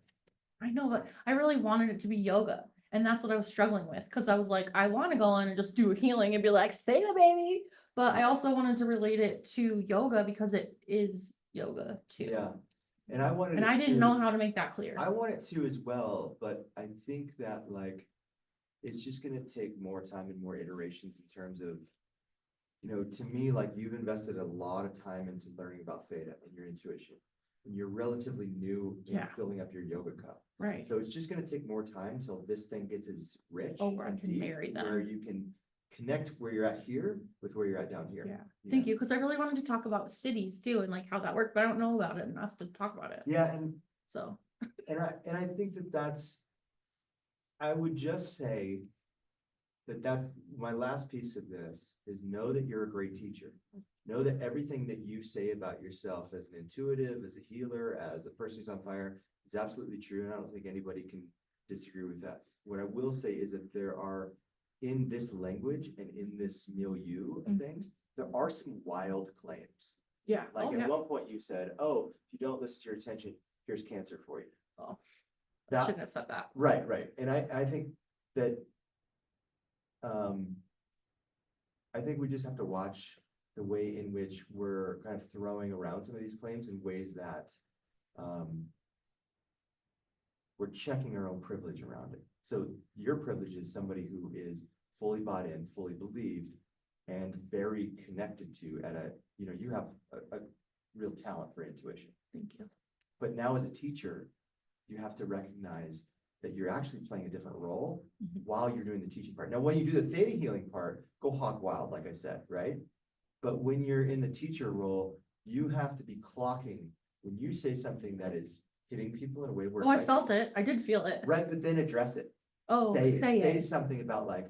Speaker 2: I know, but I really wanted it to be yoga. And that's what I was struggling with. Cause I was like, I want to go in and just do a healing and be like, say the baby. But I also wanted to relate it to yoga because it is yoga too.
Speaker 8: Yeah. And I wanted
Speaker 2: And
Speaker 8: it
Speaker 2: I didn't
Speaker 8: to-
Speaker 2: know how to make that clear.
Speaker 8: I want it to as well, but I think that, like, it's just gonna take more time and more iterations in terms of, to me, like, you've invested a lot of time into learning about theta and your intuition. And you're relatively new in
Speaker 2: Yeah.
Speaker 8: filling up your yoga cup.
Speaker 2: Right.
Speaker 8: So it's just gonna take more time till this thing gets as rich
Speaker 2: Oh, where I
Speaker 8: and
Speaker 2: can
Speaker 8: deep,
Speaker 2: marry
Speaker 8: to where
Speaker 2: them.
Speaker 8: you can connect where you're at here with where you're at down here.
Speaker 2: Yeah. Thank you. Because I really wanted to talk about cities too and like how that worked, but I don't know about it enough to talk about it.
Speaker 8: Yeah, and
Speaker 2: So.
Speaker 8: I think I would just say that's my last piece of this, is know that you're a great teacher. Know that everything that you say about yourself as an intuitive, as a healer, as a person who's on fire, is absolutely true. And I don't think anybody can disagree with that. What I will say is that there are, in this language and in this milieu of things, there are some wild claims.
Speaker 2: Yeah.
Speaker 8: Like,
Speaker 2: Oh,
Speaker 8: at
Speaker 2: yeah.
Speaker 8: one point you said, oh, if you don't listen to your attention, here's cancer for you.
Speaker 2: Oh, I
Speaker 8: That,
Speaker 2: shouldn't have said that.
Speaker 8: right. And I think that, I think we just have to watch the way in which we're kind of throwing around some of these claims in ways that, we're checking our own privilege around it. So your privilege is somebody who is fully bought in, fully believed, and very connected to you have a real talent for intuition.
Speaker 2: Thank you.
Speaker 8: But now as a teacher, you have to recognize that you're actually playing a different role
Speaker 2: Mhm.
Speaker 8: while you're doing the teaching part. Now, when you do the theta healing part, go hog wild, like I said, right? But when you're in the teacher role, you have to be clocking when you say something that is hitting people in a way where.
Speaker 2: Oh, I felt it. I did feel it.
Speaker 8: Right, but then address it.
Speaker 2: Oh,
Speaker 8: Say
Speaker 2: say it.
Speaker 8: something about like,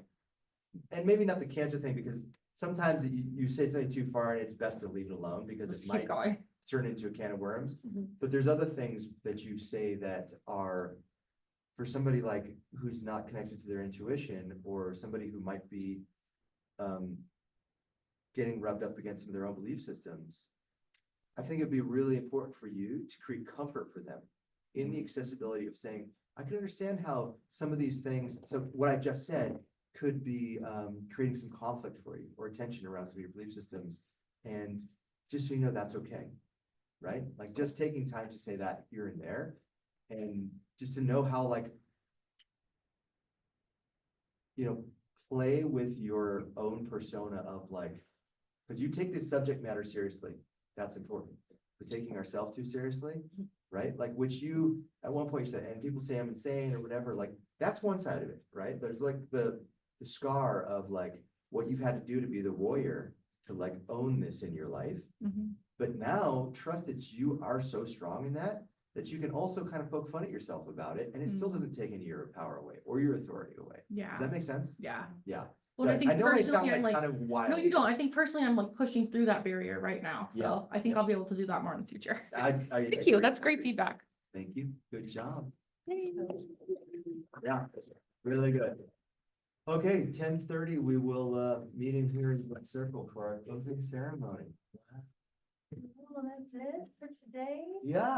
Speaker 8: and maybe not the cancer thing, because sometimes you say something too far and it's best to leave it alone because
Speaker 2: Let's
Speaker 8: it
Speaker 2: keep
Speaker 8: might
Speaker 2: going.
Speaker 8: turn into a can of worms.
Speaker 2: Mhm.
Speaker 8: But there's other things that you say that are, for somebody like who's not connected to their intuition, or somebody who might be getting rubbed up against some of their own belief systems. I think it'd be really important for you to create comfort for them in the accessibility of saying, I can understand how some of these things, so what I just said could be creating some conflict for you or tension around some of your belief systems. And just so you know, that's okay, right? Like just taking time to say that here and there, and just to know how, like, play with your own persona of like, because you take this subject matter seriously, that's important. We're taking ourselves too seriously, right? Like, which you, at one point you said, and people say I'm insane or whatever, like, that's one side of it, right? There's like the scar of like what you've had to do to be the warrior to like own this in your life.
Speaker 2: Mhm.
Speaker 8: But now trust that you are so strong in that you can also kind of poke fun at yourself about it, and it still doesn't take any of your power away or your authority away. Does
Speaker 2: Yeah.
Speaker 8: that make sense?
Speaker 2: Yeah.
Speaker 8: Yeah.
Speaker 2: Well,
Speaker 8: So
Speaker 2: I think
Speaker 8: know I sound
Speaker 2: personally, I'm
Speaker 8: like
Speaker 2: like,
Speaker 8: kind of wild.
Speaker 2: no, you don't. I think personally, I'm like pushing through that barrier right now.
Speaker 8: Yeah,
Speaker 2: So I think
Speaker 8: yeah.
Speaker 2: I'll be able to do that more in the future.
Speaker 8: I
Speaker 2: Thank you.
Speaker 8: agree.
Speaker 2: That's great feedback.
Speaker 8: Thank you. Good job.
Speaker 2: Yay.
Speaker 8: Yeah, really good. Okay, 10:30, we will meet in here in the circle for our closing ceremony.
Speaker 6: Well, that's it for today.
Speaker 8: Yeah.